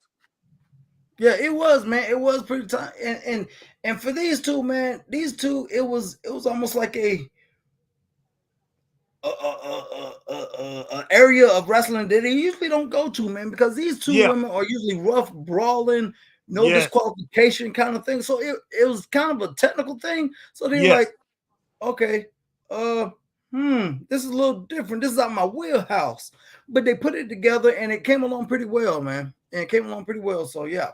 Yeah, it was, man. It was pretty tough. And for these two, man, it was almost like a area of wrestling that they usually don't go to, man, because these two women are usually rough, brawling, no disqualification kind of thing. So it was kind of a technical thing. So they're like, okay, this is a little different. This is out my wheelhouse. But they put it together and it came along pretty well, man. And it came along pretty well. So yeah.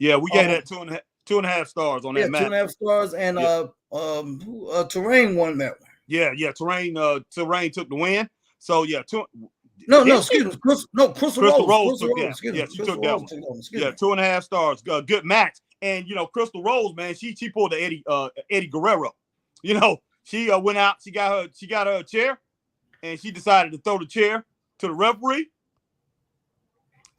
Yeah, we gave that 2.5 stars on that match. 2.5 stars, and Terrain won that one. Yeah, Terrain took the win. So yeah, excuse me, Crystal Rose took that. She took that one. Yeah, 2.5 stars. Good match. And you know, Crystal Rose, man, she pulled the Eddie Guerrero. You know, she went out, she got her chair, and she decided to throw the chair to the referee.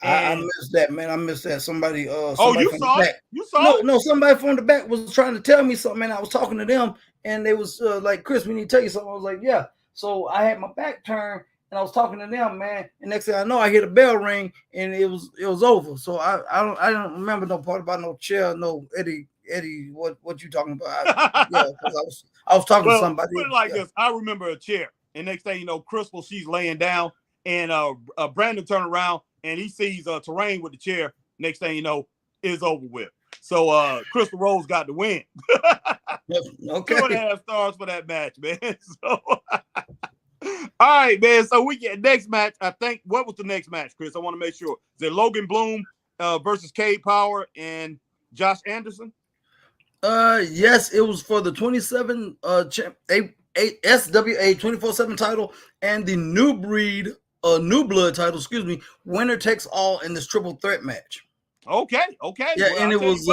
I missed that, man. I missed that. Somebody you saw it? You saw it? No, somebody from the back was trying to tell me something, man. I was talking to them, and they was like, Chris, we need to tell you something. I was like, yeah. So I had my back turned, and I was talking to them, man. And next thing I know, I hear the bell ring, and it was over. So I don't remember no part about no chair, no Eddie. What you talking about? Because I was talking to somebody. Put it like this. I remember a chair, and next thing you know, Crystal, she's laying down, and Brandon turned around. And he sees Terrain with the chair. Next thing you know, it's over with. So Crystal Rose got the win. Okay. 2.5 stars for that match, man. So all right, man. So we get next match. I think what was the next match, Chris? I want to make sure. Is it Logan Bloom versus Cade Power and Josh Anderson? Yes, it was for the 27 SWA 24/7 title and the New Blood title, winner takes all in this triple threat match. Okay. Yeah, well, and it was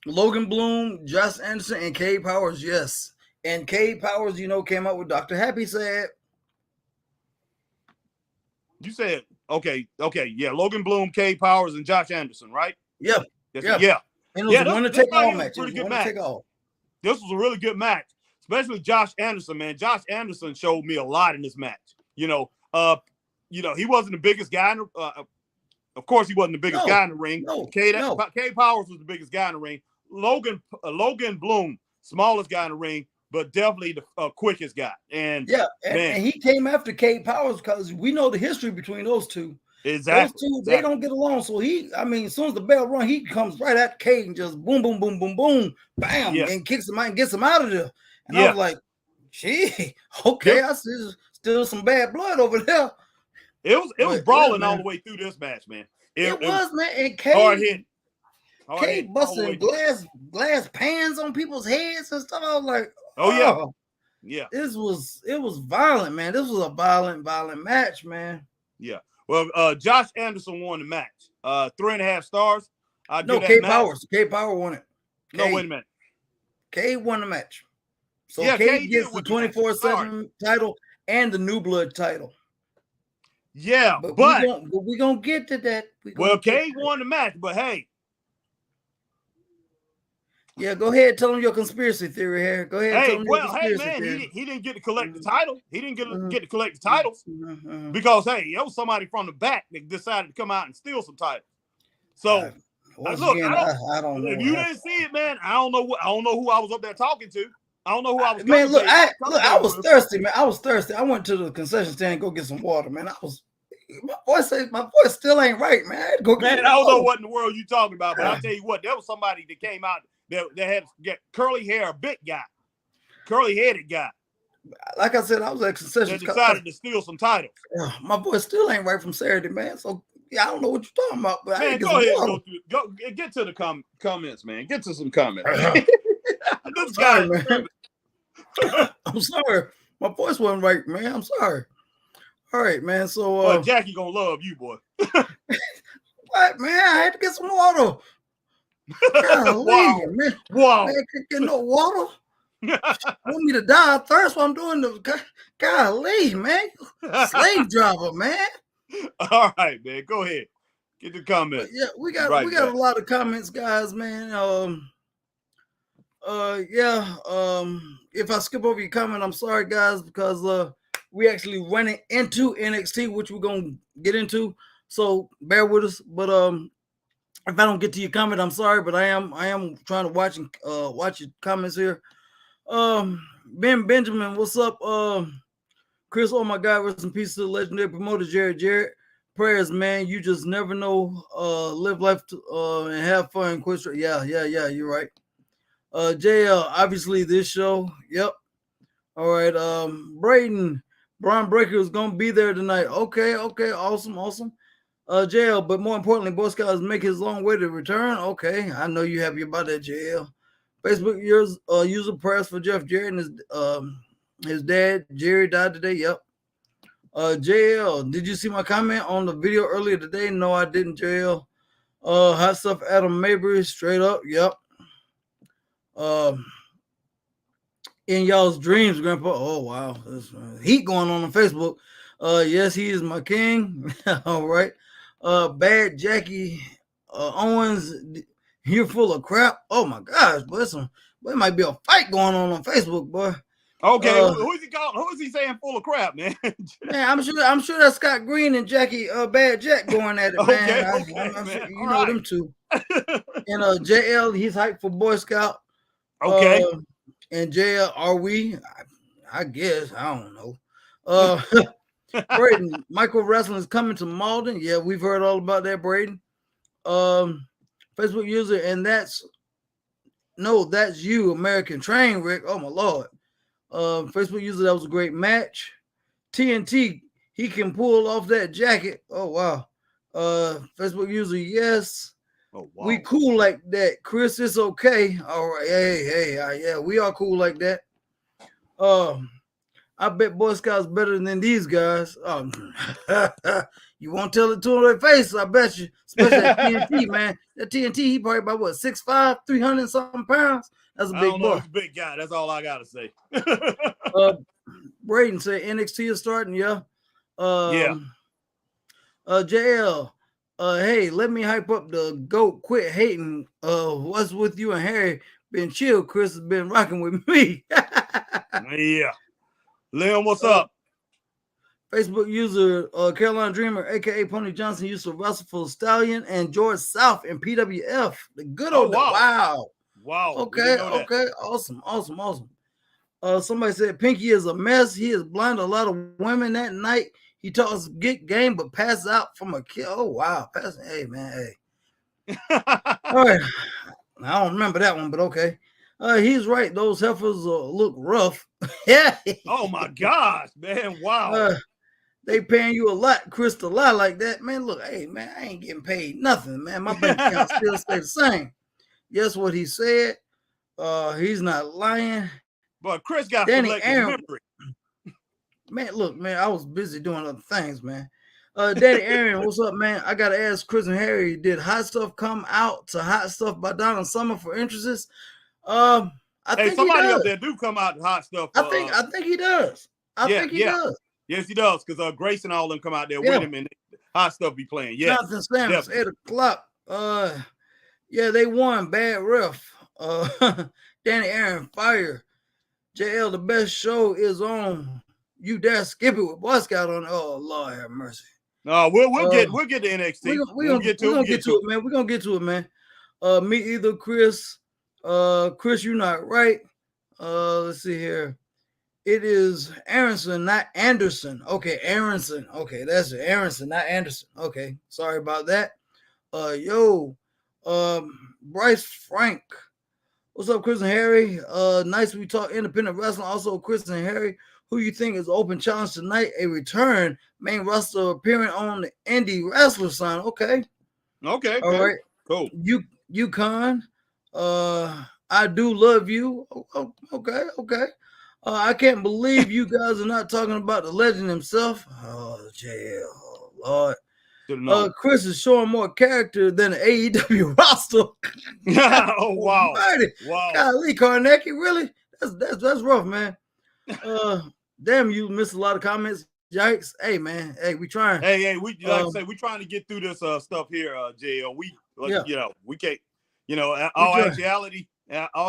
Logan Bloom, Josh Anderson, and Cade Powers, yes. And Cade Powers, came out with Dr. Happy said. You said, okay, yeah, Logan Bloom, Cade Powers, and Josh Anderson, right? Yeah. Yeah. And it was a winner take all match. Pretty good match. This was a really good match. especially Josh Anderson, man. Josh Anderson showed me a lot in this match. He wasn't the biggest guy. Of course, he wasn't the biggest guy in the ring. K Powers was the biggest guy in the ring. Logan Bloom, smallest guy in the ring, but definitely the quickest guy. And and he came after K Powers because we know the history between those two. Exactly. Those two, they don't get along. So as soon as the bell rung, he comes right at K and just boom, boom, boom, boom, boom, bam, and kicks him out and gets him out of there. And I was like, gee, okay, I see still some bad blood over there. It was brawling all the way through this match, man. It was, man. And K hard hit. K busting glass pans on people's heads and stuff. I was like, yeah. It was violent, man. This was a violent match, man. Yeah. Well, Josh Anderson won the match. 3.5 stars. K Powers. K Power won it. No, wait a minute. K won the match. So K gets the 24/7 title and the New Blood title. Yeah, but we're gonna get to that. K won the match, but hey. Yeah, go ahead. Tell him your conspiracy theory here. Go ahead. He didn't get to collect the title. He didn't get to collect the titles because there was somebody from the back that decided to come out and steal some titles. So I don't know. If you didn't see it, man, I don't know who I was up there talking to. I don't know who I was. Man, look, I was thirsty, man. I was thirsty. I went to the concession stand and go get some water, man. My voice still ain't right, man. I don't know what in the world you talking about, but I'll tell you what, there was somebody that came out that had curly hair, a big guy, curly-headed guy. Like I said, I was at concession. That decided to steal some titles. My voice still ain't right from Saturday, man. So I don't know what you're talking about, but man, go ahead, go get to the comments, man. Get to some comments. I'm sorry, man. I'm sorry. My voice wasn't right, man. I'm sorry. All right, man. So Jackie gonna love you, boy. What, man? I had to get some water. Golly, man. Wow. Man, can't get no water. Want me to die of thirst while I'm doing the golly, man. Slave driver, man. All right, man. Go ahead. Get the comments. Yeah, we got a lot of comments, guys, man. If I skip over your comment, I'm sorry, guys, because we actually running into NXT, which we're gonna get into. So bear with us. But if I don't get to your comment, I'm sorry, but I am trying to watch your comments here. Ben Benjamin, what's up? Chris, oh my God, rest in peace to the legendary promoter Jarrett. Prayers, man. You just never know. Live life and have fun. Quit. Yeah. You're right. JL, obviously this show. Yep. All right. Brian Breaker is gonna be there tonight. Okay. Awesome. JL, but more importantly, Boy Scouts make his long way to return. Okay, I know you happy about that, JL. Facebook user prayers for Jeff Jarrett and his dad Jerry died today. Yep. JL, did you see my comment on the video earlier today? No, I didn't, JL. Hot stuff, Adam Mabry, straight up. Yep. In y'all's dreams, Grandpa. Oh wow, there's heat going on Facebook. Yes, he is my king. All right. Bad Jackie Owens, you're full of crap. Oh my gosh, boy, it might be a fight going on Facebook, boy. Okay, who is he calling? Who is he saying full of crap, man? Man, I'm sure that's Scott Green and Jackie Bad Jack going at it, man. I'm sure, you know them two. And JL, he's hyped for Boy Scout. Okay. And JL, are we? I guess I don't know. Braden, Micro Wrestling is coming to Malden. Yeah, we've heard all about that, Braden. Facebook user, and that's you, American Train Rick. Oh my Lord. Facebook user, that was a great match. TNT, he can pull off that jacket. Oh wow. Facebook user, yes. Oh, wow. We cool like that. Chris, it's okay. All right. Hey, yeah, we are cool like that. I bet Boy Scouts better than these guys. You won't tell it to their face, I bet you. Especially that TNT, man. That TNT, he probably about what, 6'5", 300 something pounds. That's a big boy. He's a big guy. That's all I gotta say. Braden said NXT is starting, yeah. Yeah. JL, hey, let me hype up the GOAT. Quit hating. What's with you and Harry? Been chill. Chris has been rocking with me. Yeah. Liam, what's up? Facebook user Carolina Dreamer, aka Pony Johnson, used to wrestle for Stallion and George South in PWF. The good old wow. Okay. Awesome. Somebody said Pinky is a mess. He has blinded a lot of women that night. He taught us good game, but passed out from a kill. Oh wow. Hey man, hey. All right. I don't remember that one, but okay. He's right. Those heifers look rough. Yeah. Oh my gosh, man. Wow. They paying you a lot, Chris, to lie like that. Man, look, hey, man, I ain't getting paid nothing, man. My bank account still stay the same. Yes, what he said. He's not lying. But Chris got selective memory. Man, look, man, I was busy doing other things, man. Danny Aaron, what's up, man? I got to ask Chris and Harry, did Hot Stuff come out to Hot Stuff by Donna Summer for interests? I think somebody up there do come out to Hot Stuff. I think he does. I think he does. Yes, he does, because Grace and all them come out there with him and Hot Stuff be playing. Yeah. Jonathan Samuels, 8 o'clock. Yeah, they won. Bad ref. Danny Aaron, fire. JL, the best show is on. You dare skip it with Boy Scout on. Oh, Lord have mercy. No, we'll get to NXT. We're gonna get to it, man. We're gonna get to it, man. Me either, Chris. Chris, you're not right. Let's see here. It is Aronson, not Anderson. Okay, Aronson. Okay, that's it. Aronson, not Anderson. Okay, sorry about that. Bryce Frank. What's up, Chris and Harry? Nice we talk independent wrestling. Also, Chris and Harry, who you think is open challenge tonight? A return main roster appearing on the indie wrestler sign. Okay. All right. Cool. UConn. I do love you. Okay. I can't believe you guys are not talking about the legend himself. Oh, JL. Oh, Lord. Chris is showing more character than the AEW roster. Oh, wow. Wow. Golly, Karnecki, really? That's rough, man. Damn, you missed a lot of comments. Yikes. Hey, man. Hey, we trying. Hey, we like I say, we trying to get through this stuff here, JL. We can't, all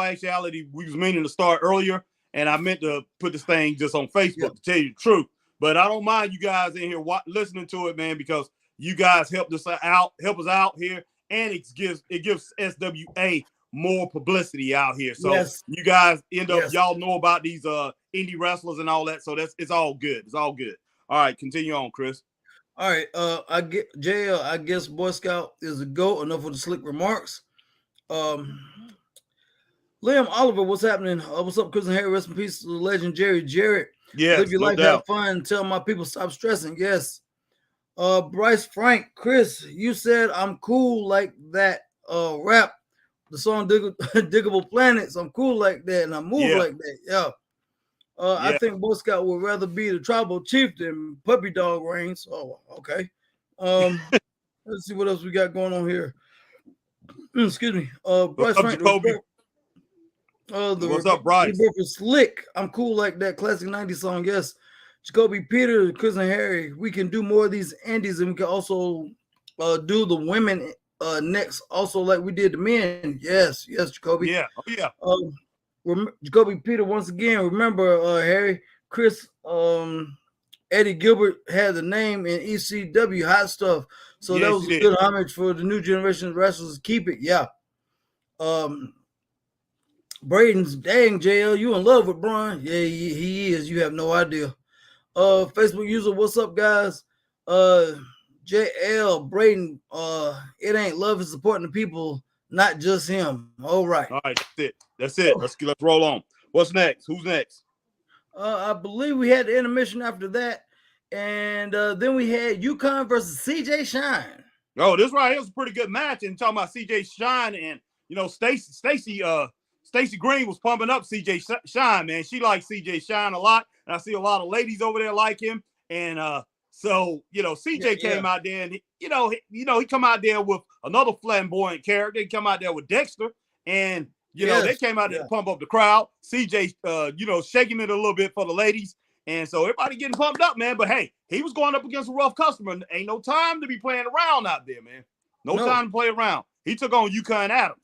actuality, we was meaning to start earlier. And I meant to put this thing just on Facebook to tell you the truth. But I don't mind you guys in here listening to it, man, because you guys help us out here. And it gives SWA more publicity out here. So you guys end up, y'all know about these indie wrestlers and all that. So it's all good. It's all good. All right, continue on, Chris. All right. I get JL, I guess Boy Scout is a GOAT. Enough with the slick remarks. Liam Oliver, what's happening? What's up, Chris and Harry? Rest in peace to the legend Jerry Jarrett. Yes, live your life, have fun. Tell my people stop stressing. Yes. Bryce Frank, Chris, you said I'm cool like that. Rap the song Diggable Planets. I'm cool like that, and I move like that. Yeah. I think Boy Scout would rather be the tribal chief than Puppy Dog Reigns. Oh, okay. Let's see what else we got going on here. Excuse me. Bryce Frank. What's up, Bryce? Slick. I'm cool like that classic 90s song. Yes. Jacoby Peter, Chris and Harry. We can do more of these indies, and we can also do the women next, also like we did the men. Yes, Jacoby. Yeah. Oh, yeah. Jacoby Peter, once again, remember, Harry, Chris, Eddie Gilbert had the name in ECW Hot Stuff. So that was a good homage for the new generation of wrestlers. Keep it. Yeah. Braden's, dang, JL, you in love with Brian? Yeah, he is. You have no idea. Facebook user, what's up, guys? JL, Braden, it ain't love, it's supporting the people, not just him. All right. That's it. Let's roll on. What's next? Who's next? I believe we had the intermission after that. And then we had UConn versus CJ Shine. Oh, this right here was a pretty good match. And talking about CJ Shine and, Stacey Green was pumping up CJ Shine, man. She likes CJ Shine a lot. And I see a lot of ladies over there like him. And CJ came out there and, he come out there with another flamboyant character. He come out there with Dexter. And, they came out there to pump up the crowd. CJ, shaking it a little bit for the ladies. And so everybody getting pumped up, man. But, hey, he was going up against a rough customer. Ain't no time to be playing around out there, man. No time to play around. He took on UConn Adams.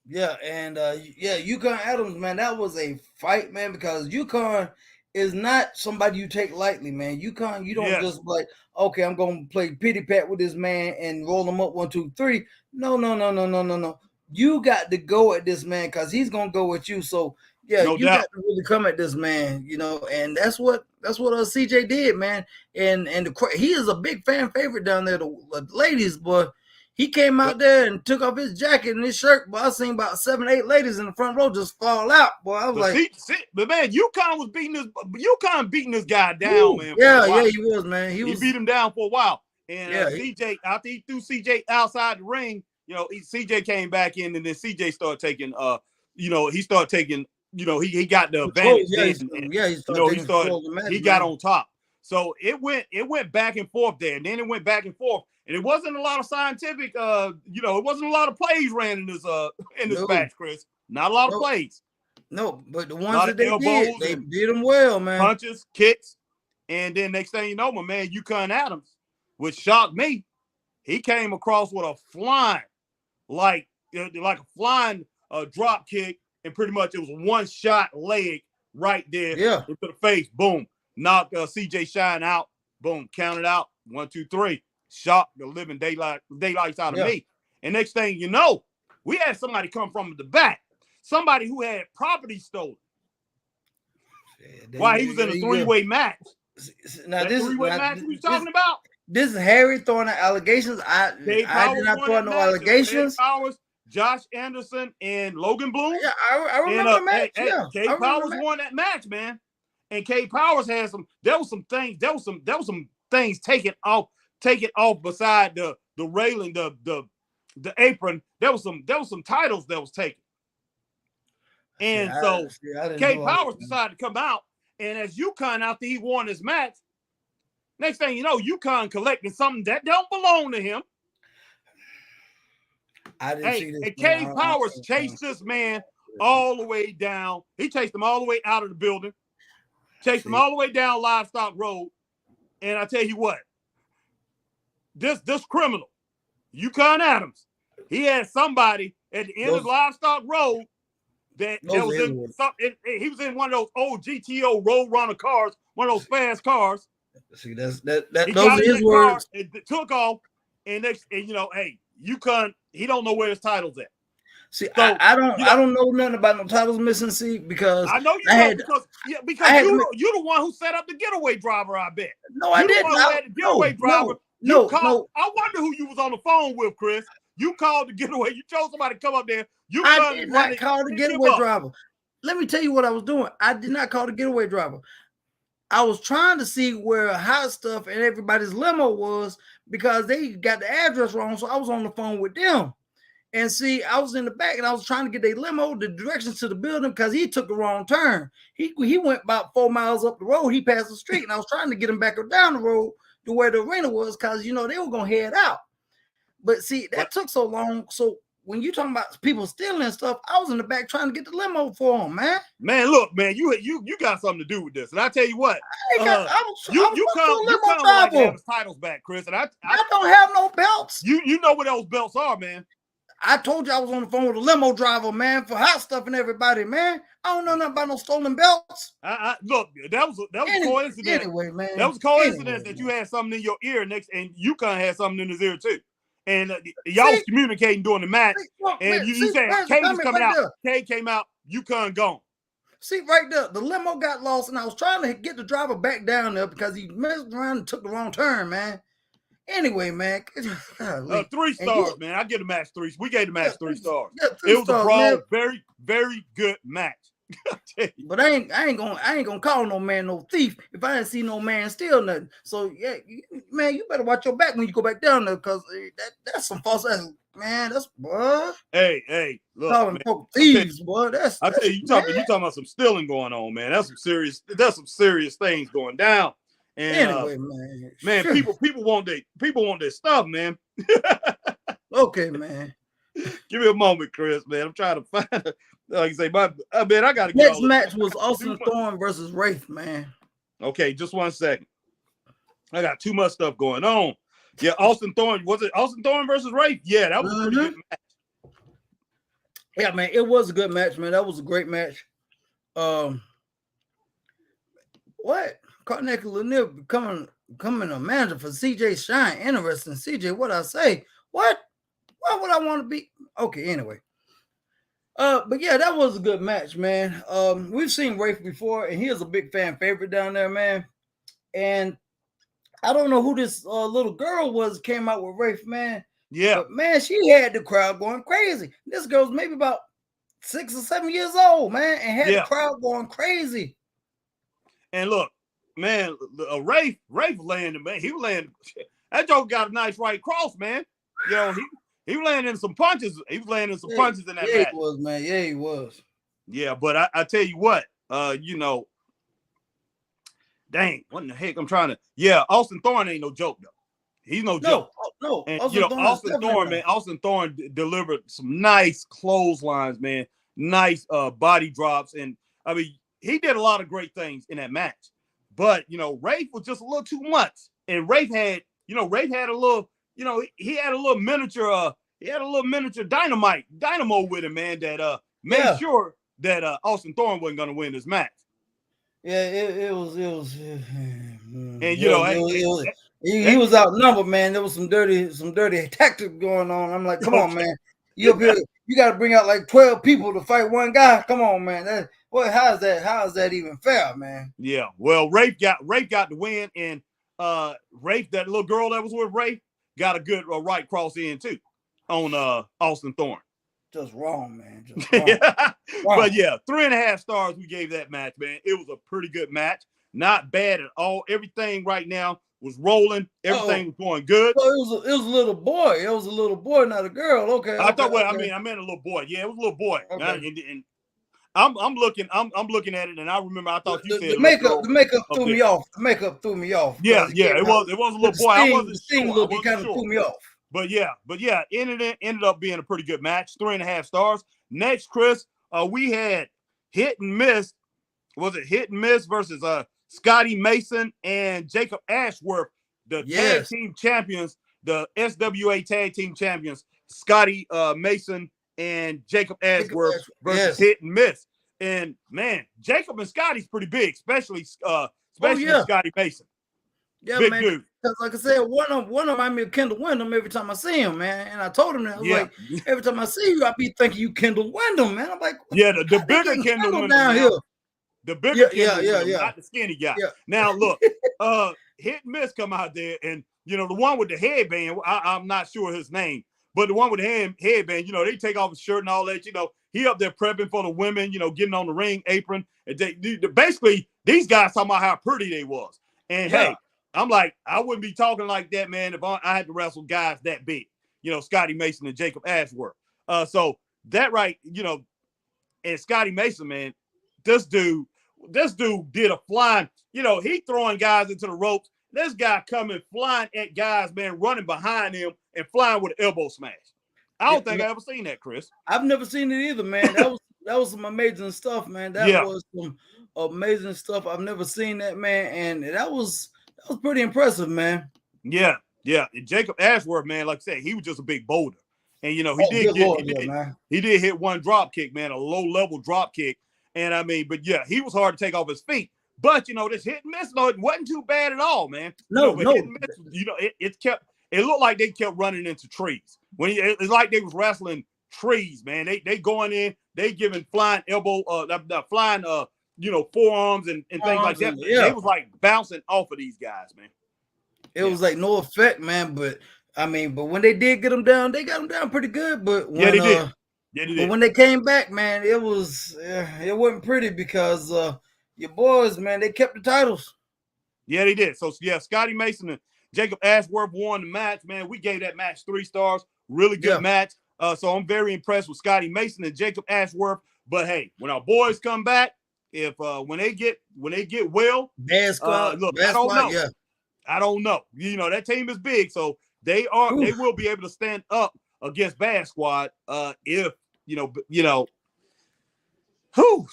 Yeah, and Yukon Adams, man, that was a fight, man, because Yukon is not somebody you take lightly, man. Yukon, you don't just like, okay, I'm gonna play pity pat with this man and roll him up 1, 2, 3. No. You got to go at this man because he's gonna go at you. So you got to really come at this man, and that's what CJ did, man. And he is a big fan favorite down there, the ladies, but he came out there and took off his jacket and his shirt, but I seen about 7, 8 ladies in the front row just fall out. Boy, I was but man, Yukon beating this guy down, man. Yeah, he was, man. He beat him down for a while. And CJ, after he threw CJ outside the ring, CJ came back in, and then CJ started taking, he got the advantage. He got on top. So it went back and forth there, and then it went back and forth. And it wasn't a lot of scientific, it wasn't a lot of plays ran in this match, Chris. Not a lot of plays. No, but the ones that they did them well, man. Punches, kicks, and then next thing you know, my man Yukon Adams, which shocked me, he came across with a flying, like a flying drop kick, and pretty much it was one shot leg right there into the face. Boom, knocked CJ Shine out. Boom, counted out. 1, 2, 3. Shocked the living daylights out of me. And next thing you know, we had somebody come from the back. Somebody who had property stolen. While he was in a three-way match. Now this three-way match we talking about? This is Harry throwing out allegations. I did not throw no allegations. Powers, Josh Anderson, and Logan Bloom. Yeah, I remember the match. K Powers won that match, man. And K Powers had there was some things taken off beside the railing, the apron. There was some titles that was taken. And K Powers decided to come out, and as Yukon after he won his match, next thing you know, Yukon collecting something that don't belong to him. I didn't see this. And K Powers chased this man all the way down. He chased him all the way out of the building, chased him all the way down Livestock Road. And I tell you what, this criminal, Yukon Adams, he had somebody at the end of Livestock Road that was he was in one of those old GTO Road Runner cars, one of those fast cars. See, those are his words. It took off, and Yukon, he don't know where his title's at. See, so, I don't know nothing about no titles missing. See, because I know you because you're the one who set up the getaway driver. I bet. No, I didn't. The getaway driver. No. I wonder who you was on the phone with, Chris. You called the getaway. You told somebody to come up there. I did not call the getaway driver. Let me tell you what I was doing. I did not call the getaway driver. I was trying to see where Hot Stuff and everybody's limo was because they got the address wrong. So I was on the phone with them. And see, I was in the back and I was trying to get their limo, the directions to the building, because he took the wrong turn. He went about 4 miles up the road. He passed the street, and I was trying to get him back down the road to where the arena was, because they were gonna head out. But see, that took so long. So when you talking about people stealing stuff, I was in the back trying to get the limo for him, man. Man, look, man, you got something to do with this. And I tell you what, you come have his titles back, Chris. And I don't have no belts. You know what those belts are, man. I told you I was on the phone with a limo driver, man, for Hot Stuff and everybody, man. I don't know nothing about no stolen belts. Look, that was a coincidence. Anyway, man. That was a coincidence that you had something in your ear and Yukon had something in his ear too. And y'all was communicating during the match. You said Kay was coming out. Kay came out, Yukon gone. See, right there, the limo got lost, and I was trying to get the driver back down there because he messed around and took the wrong turn, man. Anyway, man. 3 stars, man. I give the match 3. We gave the match 3 stars. Yeah, it was a broad, very, very good match. But I ain't gonna call no man no thief if I didn't see no man steal nothing. So yeah, man, you better watch your back when you go back down there, because that's some false ass, man. That's boy. Hey, look, calling folk thieves, boy. I tell you, you talking about some stealing going on, man. That's some serious things going down. And anyway, man, people want their stuff, man. Okay, man. Give me a moment, Chris, man. I'm trying to find it. Like I say, I got to get next match was Austin Thorne versus Wraith, man. Okay, just 1 second. I got too much stuff going on. Yeah, Austin Thorne. Was it Austin Thorne versus Wraith? Yeah, that was a pretty good match. Yeah, man, it was a good match, man. That was a great match. What? Karnak Lanier becoming a manager for CJ Shine. Interesting. CJ, what I say? What? Why would I want to be? Okay, anyway. But yeah, that was a good match, man. We've seen Rafe before, and he is a big fan favorite down there, man. And I don't know who this little girl was came out with Rafe, man. Yeah. But man, she had the crowd going crazy. This girl's maybe about 6 or 7 years old, man, and had the crowd going crazy. And look, man, Rafe landed, man. He was landing. That joke got a nice right cross, man. You know, he was landing some punches. He was landing some punches in that match. He was, man. Yeah, he was. Yeah, but I tell you what, you know, dang, what in the heck? I'm trying to. Yeah, Austin Thorne ain't no joke though. He's no joke. No. And you know, Austin Thorne, man. Austin Thorne delivered some nice clotheslines, man. Nice body drops, and I mean, he did a lot of great things in that match. But you know, Rafe was just a little too much, and Rafe had a little, you know, he had a little miniature, dynamo with him, man. That made sure that Austin Thorne wasn't going to win this match. Yeah, it was. And you know, he was outnumbered, man. There was some dirty tactics going on. I'm like, come on, man. You up here, you got to bring out like 12 people to fight one guy. Come on, man. How is that even fair, man? Yeah. Well, Rafe got the win, and Rafe, that little girl that was with Rafe, got a good right cross in too on Austin Thorne. Just wrong, man. Just wrong. Wrong. But yeah, 3.5 stars we gave that match, man. It was a pretty good match. Not bad at all. Everything right now was rolling. Everything was going good. So it was a little boy. It was a little boy, not a girl. Okay. I meant a little boy. Yeah, it was a little boy. Okay. And I'm looking at it, and I remember I thought you said the makeup threw me off. The makeup threw me off. Yeah, it was a little boy. I wasn't sure. Look, it kind of threw me off. But yeah, ended up being a pretty good match. 3.5 stars. Next, Chris, we had Hit and Miss. Was it Hit and Miss versus Scotty Mason and Jacob Ashworth, the tag team champions, the SWA tag team champions, Scotty Mason and Jacob Ashworth versus Hit and Miss. And man, Jacob and Scotty's pretty big, especially Scotty Mason. Yeah, big man. Dude. Because like I said, one of them remind me of Kendall Wyndham every time I see him, man. And I told him that. I was like, every time I see you, I be thinking you Kendall Wyndham, man. I'm like, the bigger Kendall Wyndham down here. The bigger Kendall Wyndham, yeah. not the skinny guy. Yeah. Now look, Hit and Miss come out there, and you know the one with the headband. I'm not sure his name, but the one with the headband. You know, they take off his shirt and all that. You know, he up there prepping for the women. You know, getting on the ring apron. And basically, these guys talking about how pretty they was. And hey, I'm like, I wouldn't be talking like that, man, if I had to wrestle guys that big. You know, Scotty Mason and Jacob Ashworth. So that right, you know, and Scotty Mason, man, this dude did a flying, you know, he throwing guys into the ropes. This guy coming flying at guys, man, running behind him and flying with an elbow smash. I don't think I ever seen that, Chris. I've never seen it either, man. That was some amazing stuff, man. That was some amazing stuff. I've never seen that, man, and that was pretty impressive, man. Yeah. And Jacob Ashworth, man, like I said, he was just a big boulder. And you know, he did hit one drop kick, man, a low-level drop kick. And I mean, but yeah, he was hard to take off his feet. But you know, this Hit and Miss, it wasn't too bad at all, man. No. Hit and Miss, you know, it looked like they kept running into trees. It's like they was wrestling trees, man. They going in, they giving flying elbow, flying you know, forearms and things like that. They was like bouncing off of these guys, man. It was like no effect, man. But I mean, but when they did get them down, they got them down pretty good. But when, they did. But when they came back, man, it wasn't pretty because your boys, man, they kept the titles. Yeah, they did. So yeah, Scotty Mason and Jacob Ashworth won the match, man. We gave that match 3 stars. Really good match. So I'm very impressed with Scotty Mason and Jacob Ashworth. But hey, when our boys come back, if when they get well, look, I don't know. You know, that team is big, so they will be able to stand up against Bad Squad if you know. So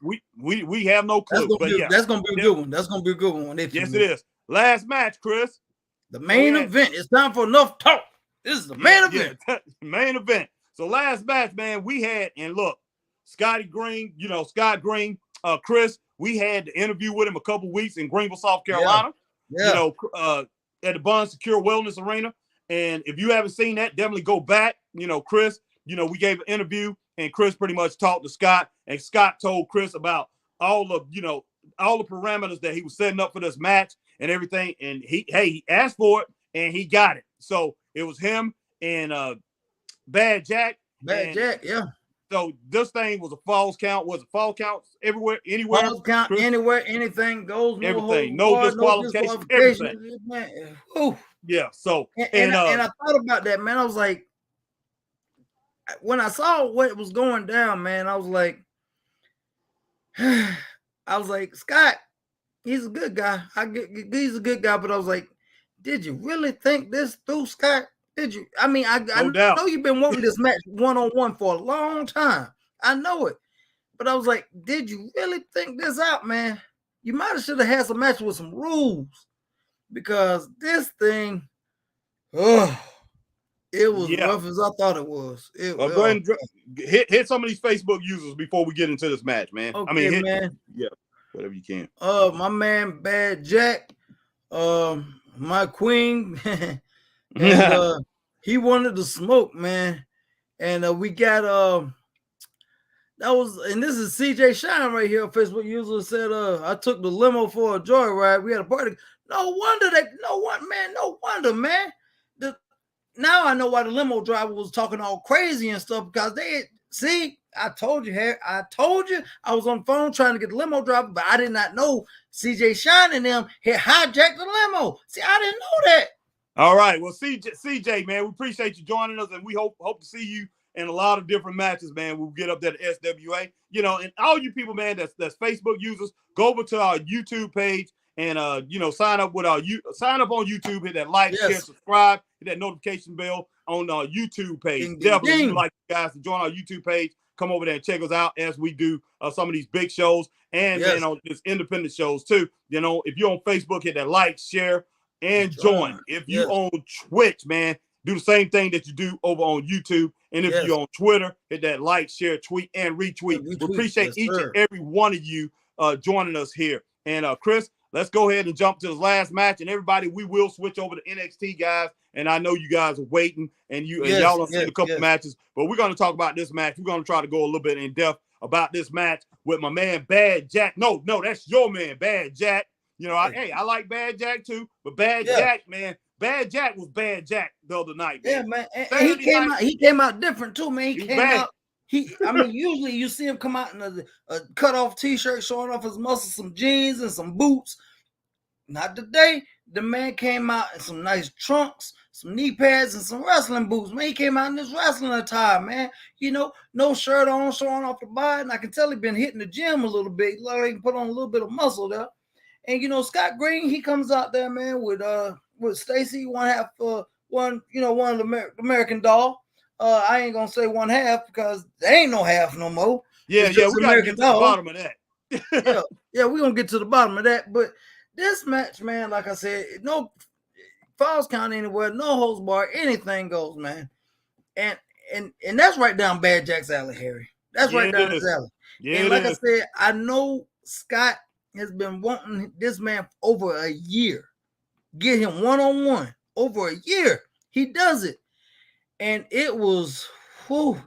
we have no clue. That's gonna be a good one. That's gonna be a good one. Yes, it is. Last match, Chris. The main event. It's time for enough talk. This is the main event. Main event. So last match, man, we had, and look, Scott Green, Chris, we had the interview with him a couple weeks in Greenville, South Carolina, at the Bond Secure Wellness Arena. And if you haven't seen that, definitely go back. Chris, we gave an interview, and Chris pretty much talked to Scott, and Scott told Chris about all the parameters that he was setting up for this match and everything. And he asked for it, and he got it. So it was him and Bad Jack. Jack, yeah. So this thing was a falls count. Was it fall counts everywhere, anywhere? Falls count, Chris? Anywhere, anything goes. Everything. No disqualification. Everything. Yeah. So and I thought about that, man. I was like, when I saw what was going down, man, I was like, Scott, he's a good guy. He's a good guy, but I was like, did you really think this through, Scott? Did you? I mean, I know you've been wanting this match one-on-one for a long time. I know it. But I was like, did you really think this out, man? You might have should have had some match with some rules. Because this thing, it was rough as I thought it was. Go ahead and hit some of these Facebook users before we get into this match, man. Okay, man. Yeah, whatever you can. My man, Bad Jack, my queen, and he wanted to smoke, man. And we got and this is CJ Shine right here. Facebook user said, I took the limo for a joyride. We had a party. No wonder, man. Now I know why the limo driver was talking all crazy and stuff, because I told you, Harry. I told you I was on the phone trying to get the limo driver, but I did not know CJ Shine and them had hijacked the limo. See, I didn't know that. All right. Well, CJ, man, we appreciate you joining us, and we hope to see you in a lot of different matches, man. We'll get up there to SWA. And all you people, man, that's Facebook users, go over to our YouTube page and sign up on YouTube, hit that like, share, subscribe, hit that notification bell on our YouTube page. Definitely we'd like you guys to join our YouTube page. Come over there and check us out as we do some of these big shows and just independent shows too. If you're on Facebook, hit that like, share, and join. If you're on Twitch, man, do the same thing that you do over on YouTube. And if you're on Twitter, hit that like, share, tweet, and retweet. We appreciate each and every one of you joining us here. And Chris, let's go ahead and jump to the last match. And everybody, we will switch over to NXT, guys. And I know you guys are waiting, and y'all have seen a couple matches, but we're going to talk about this match. We're going to try to go a little bit in depth about this match with my man Bad Jack. No, that's your man, Bad Jack. I like Bad Jack too, but Bad Jack, man, Bad Jack was Bad Jack the other night. Man. Yeah, man. And he came out different too, man. Usually you see him come out in a cut off t-shirt showing off his muscles, some jeans and some boots. Not today. The man came out in some nice trunks, some knee pads, and some wrestling boots. Man, he came out in this wrestling attire, man. No shirt on, showing off the body. And I can tell he been hitting the gym a little bit. Like he can put on a little bit of muscle there. And Scott Green, he comes out there, man, with Stacy, one of the American Doll. I ain't gonna say one half because there ain't no half no more. We gotta get to the bottom of that. We're gonna get to the bottom of that. But this match, man, like I said, no falls count anywhere, no holds bar, anything goes, man. And that's right down Bad Jack's alley, Harry. That's right down his alley. And like I said, I know Scott has been wanting this man over a year. Get him one-on-one over a year. He does it. And it was build,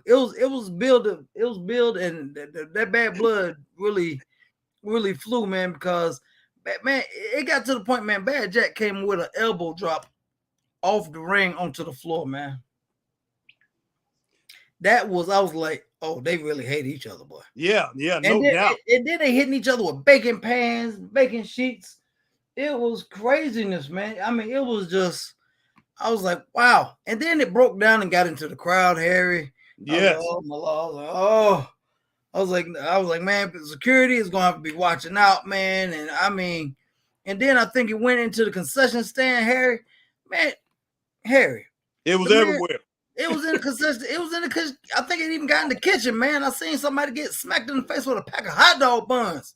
and that bad blood really flew, man, because man, it got to the point, man, Bad Jack came with an elbow drop off the ring onto the floor, man. I was like, oh, they really hate each other, boy. Yeah, no doubt. And then they hitting each other with baking pans, baking sheets. It was craziness, man. I mean, it was just, I was like, wow. And then it broke down and got into the crowd, Harry. Yes. I was like, man, security is gonna have to be watching out, man. And I mean, and then I think it went into the concession stand, Harry. Man, Harry. It was everywhere. It was in the concession. I think it even got in the kitchen, man. I seen somebody get smacked in the face with a pack of hot dog buns.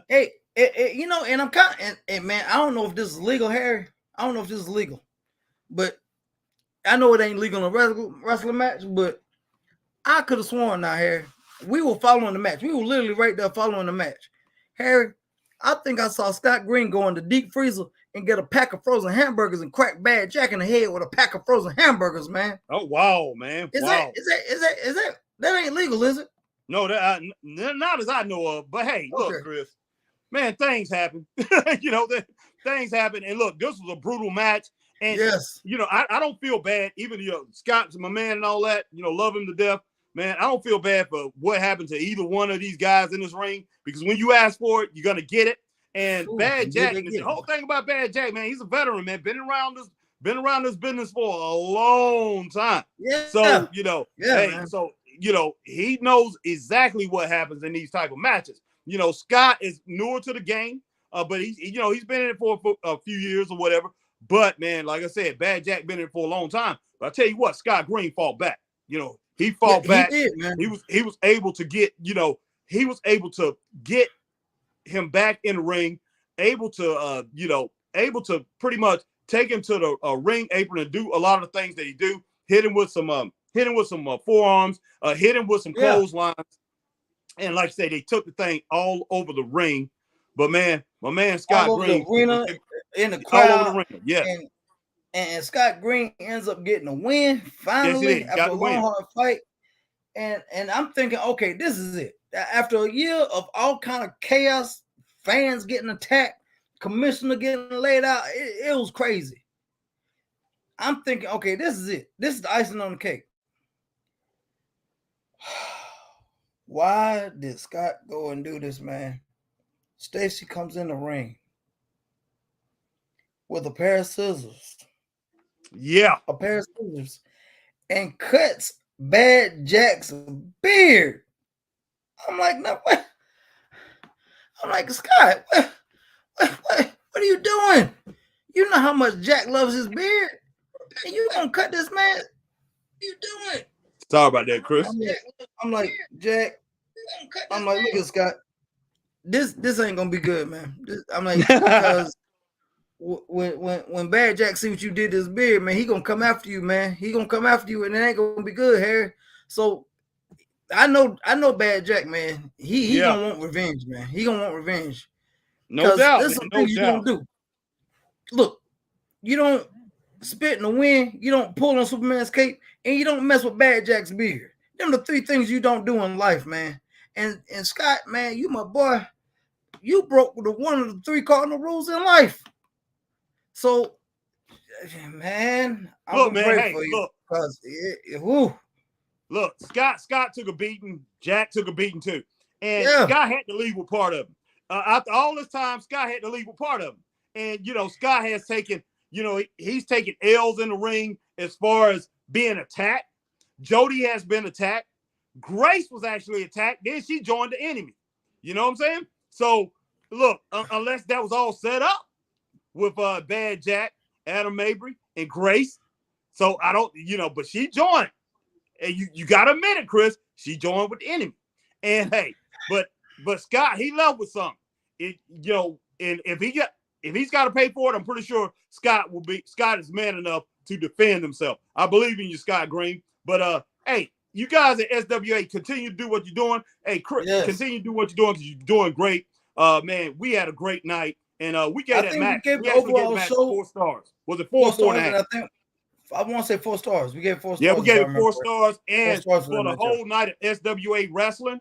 Hey, and I'm kind of, and man, I don't know if this is legal, Harry. I don't know if this is legal, but this match, man, like I said, no falls count anywhere, no holds bar, anything goes, man. And that's right down his alley. And like I said, I know Scott has been wanting this man over a year. Get him one-on-one over a year. He does it. And like I said, I know Scott has been wanting this man over a year. And like I said, no falls count anywhere, no holds bar, anything goes, man. I know it ain't legal in a wrestling match, but I could have sworn now, Harry, we were following the match. We were literally right there following the match. Harry, I think I saw Scott Green go in the deep freezer and get a pack of frozen hamburgers and crack Bad Jack in the head with a pack of frozen hamburgers, man. Oh, wow, man. Is that ain't legal, is it? No, not as I know of. But hey, look, Chris, man, things happen. Things happen. And look, this was a brutal match. And, yes, I don't feel bad. Even, Scott's my man and all that, love him to death. Man, I don't feel bad for what happened to either one of these guys in this ring, because when you ask for it, you're going to get it. And Bad Jack, the whole thing about Bad Jack, man, he's a veteran, man, been around this business for a long time. Yeah. So, man. So, he knows exactly what happens in these type of matches. Scott is newer to the game, but he's been in it for a few years or whatever. But, man, like I said, Bad Jack been in it for a long time. But I tell you what, Scott Green fought back. He fought back. He did, man. He was able to get, he was able to get him back in the ring, able to pretty much take him to the ring apron and do a lot of the things that he do. Hit him with some forearms, hit him with some clotheslines. And like I say, they took the thing all over the ring. But man, my man Scott Green, the arena, in the crowd, all over the ring. Yeah. And Scott Green ends up getting a win finally after a long, hard fight. And I'm thinking, okay, this is it. After a year of all kind of chaos, fans getting attacked, commissioner getting laid out, it was crazy. I'm thinking, okay, this is it. This is the icing on the cake. Why did Scott go and do this, man? Stacy comes in the ring with a pair of scissors. Yeah. A pair of scissors. And cuts Bad Jack's beard. I'm like, no, what? I'm like, Scott, what are you doing? You know how much Jack loves his beard? And you gonna cut this man? What you doing? Sorry about that, Chris. I'm like, Jack. I'm like, look at Scott. This ain't gonna be good, man. I'm like, because when Bad Jack see what you did to his beard, man, he gonna come after you, man. He gonna come after you, and it ain't gonna be good, Harry. So I know Bad Jack, man. He gonna want revenge, man. He gonna want revenge. No doubt. There's some things you don't do. Look, you don't spit in the wind, you don't pull on Superman's cape, and you don't mess with Bad Jack's beard. Them the three things you don't do in life, man. And Scott, man, you my boy. You broke one of the three cardinal rules in life. So, man, I'm gonna pray for you. Look, Scott took a beating. Jack took a beating too, and Scott had to leave with part of him. After all this time, Scott had to leave with part of him. And Scott has taken, he's taken L's in the ring as far as being attacked. Jody has been attacked. Grace was actually attacked. Then she joined the enemy. You know what I'm saying? So, look, unless that was all set up with Bad Jack, Adam Mabry, and Grace. So, I don't, but she joined. And you got to admit it, Chris. She joined with the enemy. And, hey, but Scott, he left with something. And if he's got to pay for it, I'm pretty sure Scott is man enough to defend himself. I believe in you, Scott Green. But, hey, you guys at SWA, continue to do what you're doing. Hey, Chris, continue to do what you're doing because you're doing great. Man, we had a great night, and we gave that match. We actually gave the match 4 stars. Was it 4 or 4.5? I want to say 4 stars. We gave 4 stars. Yeah, we gave it 4 stars, and for the whole night of SWA Wrestling,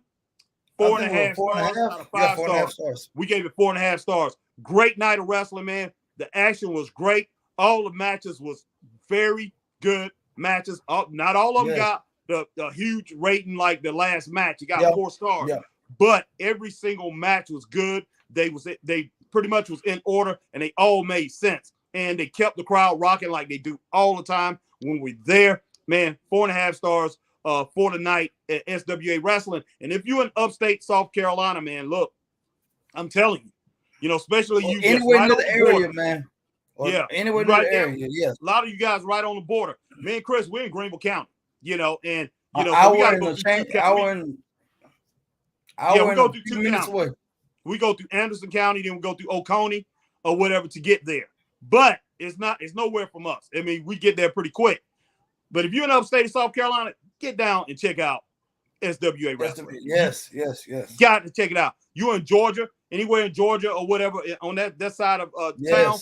4.5 stars out of 5 stars. We gave it 4.5 stars. Great night of wrestling, man. The action was great. All the matches was very good matches. Not all of them got the huge rating like the last match. You got 4 stars. Yeah. But every single match was good. They pretty much was in order, and they all made sense. And they kept the crowd rocking like they do all the time when we're there. Man, 4.5 stars for the night at SWA Wrestling. And if you're in upstate South Carolina, man, look, I'm telling you, especially you anywhere near the area, man. Anywhere near the area, yes. A lot of you guys right on the border. Me and Chris, we're in Greenville County, and we go through 2 counties. Away. We go through Anderson County, then we go through Oconee or whatever to get there. But it's nowhere from us. I mean, we get there pretty quick. But if you're in upstate of South Carolina, get down and check out SWA Wrestling. Yes. Got to check it out. You in Georgia, anywhere in Georgia or whatever on that side of town,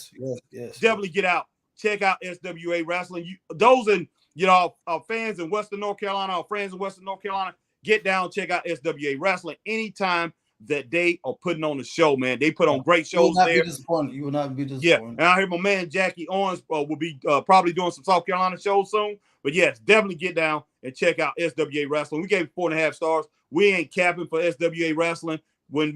definitely get out. Check out SWA Wrestling. Those in our fans in Western North Carolina, our friends in Western North Carolina, get down, check out SWA Wrestling anytime that they are putting on a show, man. They put on great shows there. You will not be disappointed. Yeah, and I hear my man Jackie Owens will be probably doing some South Carolina shows soon. But yes, definitely get down and check out SWA Wrestling. We gave it 4.5 stars. We ain't capping for SWA Wrestling. When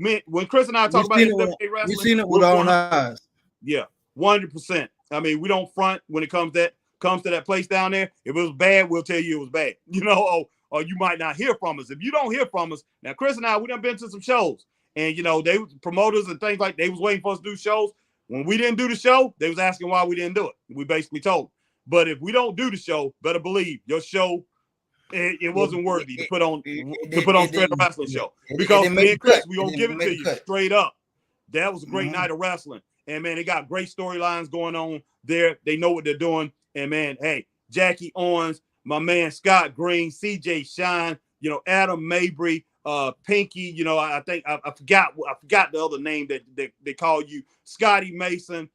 Chris and I talk about SWA Wrestling, we've seen it with our own eyes. Yeah, 100%. I mean, we don't front when it comes to that place down there. If it was bad, we'll tell you it was bad. Or you might not hear from us. If you don't hear from us, now Chris and I, we done been to some shows, and they promoters and things like they was waiting for us to do shows. When we didn't do the show, they was asking why we didn't do it. We basically told them. But if we don't do the show, better believe your show, it wasn't worthy to put on straight up wrestling show. Because me and Chris, we gonna give it to you straight up. That was a great night of wrestling, and man, they got great storylines going on there. They know what they're doing, and man, hey, Jackie Owens, my man Scott Green, CJ Shine, Adam Mabry, Pinky, I think I forgot the other name that they call you, Scotty Mason,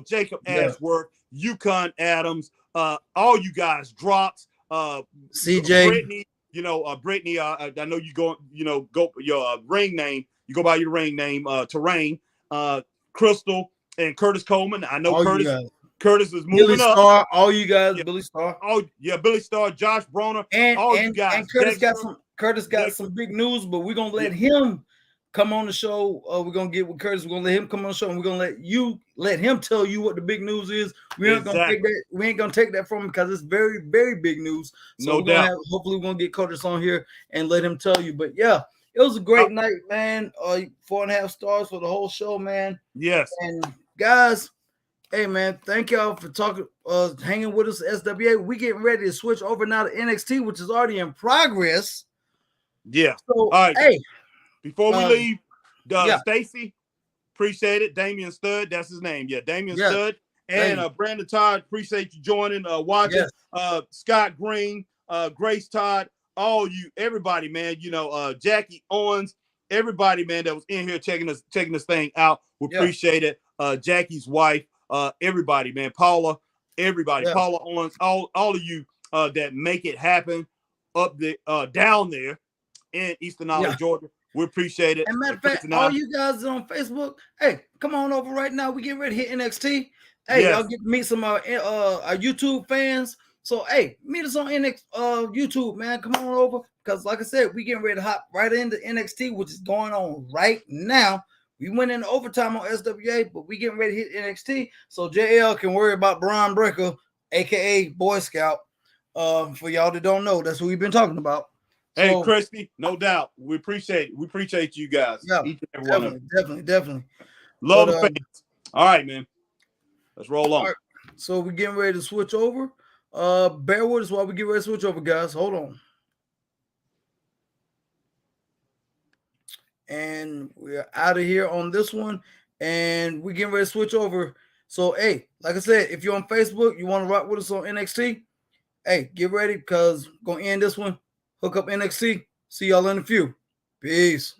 Jacob Ashworth, Yukon Adams, all you guys drops, CJ, Brittany, Brittany, I know you go your ring name, you go by your ring name, Terrain, Crystal, and Curtis Coleman. I know Curtis is moving Billy up. Starr, all you guys, yeah. Billy Starr. Oh yeah, Billy Starr, Josh Broner, all you guys. And Curtis got some big news, but we're gonna let him come on the show. We're gonna get with Curtis. We're gonna let him come on the show, and we're gonna let him tell you what the big news is. We ain't gonna take that from him because it's very, very big news. So no doubt. Hopefully we're gonna get Curtis on here and let him tell you. But yeah, it was a great night, man. 4.5 stars for the whole show, man. Yes. And guys, hey man, thank y'all for hanging with us at SWA. We getting ready to switch over now to NXT, which is already in progress. Yeah. So, all right. Hey, before we leave, Stacy, appreciate it. Damian Stud, that's his name. Yeah, Damian Stud. And Brandon Todd, appreciate you joining, watching. Yes. Scott Green, Grace Todd, everybody, man. Jackie Owens, everybody, man, that was in here checking this thing out. We appreciate it. Jackie's wife, everybody, man. Paula, everybody, Paula Owens, all of you that make it happen up there, down there in Eastanollee, Georgia. We appreciate it. And matter of fact, all you guys on Facebook, hey, come on over right now. We getting ready to hit NXT. Hey, y'all get to meet some our YouTube fans. So, hey, meet us on YouTube, man. Come on over. Because like I said, we getting ready to hop right into NXT, which is going on right now. We went into overtime on SWA, but we getting ready to hit NXT. So JL can worry about Brian Breaker, a.k.a. Boy Scout. For y'all that don't know, that's what we've been talking about. Hey, Christy, no doubt. We appreciate it. We appreciate you guys. Yeah, definitely. Love the fans. All right, man. Let's roll on. Right. So we're getting ready to switch over. Bear with us while we get ready to switch over, guys. Hold on. And we're out of here on this one. And we're getting ready to switch over. So, hey, like I said, if you're on Facebook, you want to rock with us on NXT, hey, get ready because we're going to end this one. Hook up NXT. See y'all in a few. Peace.